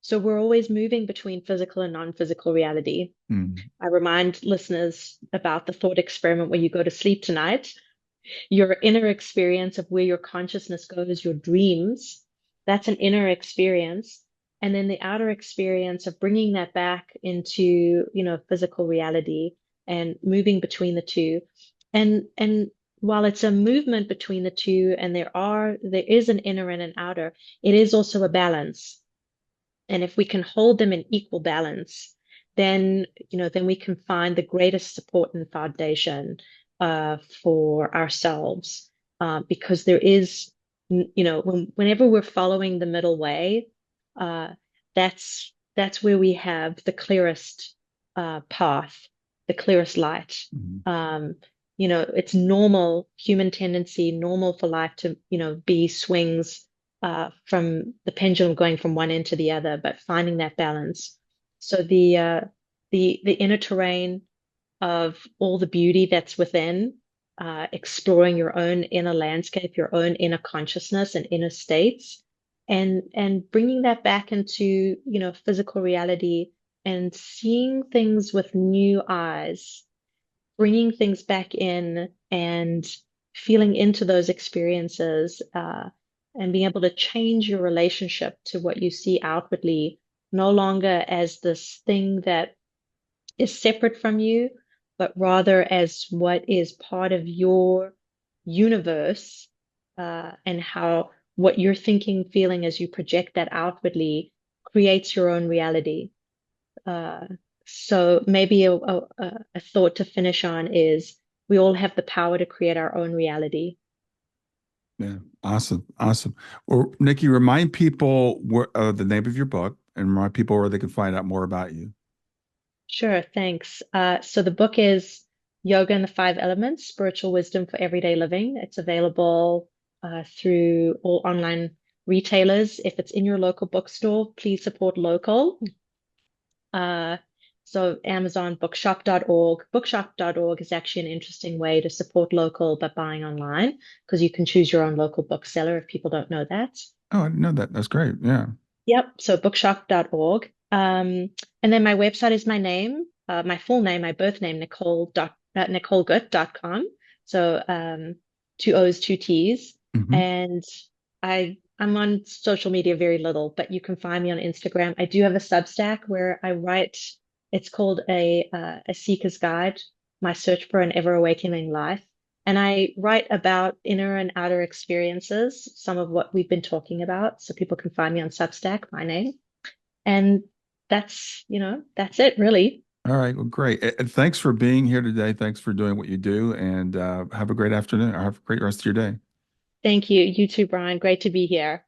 So we're always moving between physical and non-physical reality. Mm. I remind listeners about the thought experiment where you go to sleep tonight. Your inner experience of where your consciousness goes, your dreams, that's an inner experience. And then the outer experience of bringing that back into, physical reality and moving between the two. And while it's a movement between the two, and there is an inner and an outer, it is also a balance. And if we can hold them in equal balance, then we can find the greatest support and foundation for ourselves. Because there is, whenever we're following the middle way, uh, that's where we have the clearest path, the clearest light. Mhm. Um, it's normal human tendency, normal for life to, be swings from the pendulum going from one end to the other, but finding that balance. So the inner terrain of all the beauty that's within, exploring your own inner landscape, your own inner consciousness and inner states, and bringing that back into, physical reality and seeing things with new eyes, bringing things back in and feeling into those experiences, and being able to change your relationship to what you see outwardly, no longer as this thing that is separate from you, but rather as what is part of your universe, and how what you're thinking, feeling as you project that outwardly creates your own reality. Uh, so maybe a thought to finish on is we all have the power to create our own reality. Yeah. Awesome. Awesome. Well, Nikki, remind people the name of your book and remind people where they can find out more about you. Sure, thanks. So the book is Yoga and the Five Elements, Spiritual Wisdom for Everyday Living. It's available through all online retailers. If it's in your local bookstore, please support local. Uh, so Amazon, bookshop.org. Bookshop.org is actually an interesting way to support local but buying online because you can choose your own local bookseller if people don't know that. Oh, I didn't know that. That's great. Yeah. Yep, so bookshop.org. And then my website is my name, my full name, my birth name, NicoleGoott.com. So two O's, two T's. Hmm. And I'm on social media very little, but you can find me on Instagram. I do have a Substack where I write, it's called a Seeker's Guide, My Search for an Ever Awakening Life. And I write about inner and outer experiences, some of what we've been talking about. So people can find me on Substack, my name. And that's it really. All right. Well, great. And thanks for being here today. Thanks for doing what you do and have a great afternoon or have a great rest of your day. Thank you. You too, Brian. Great to be here.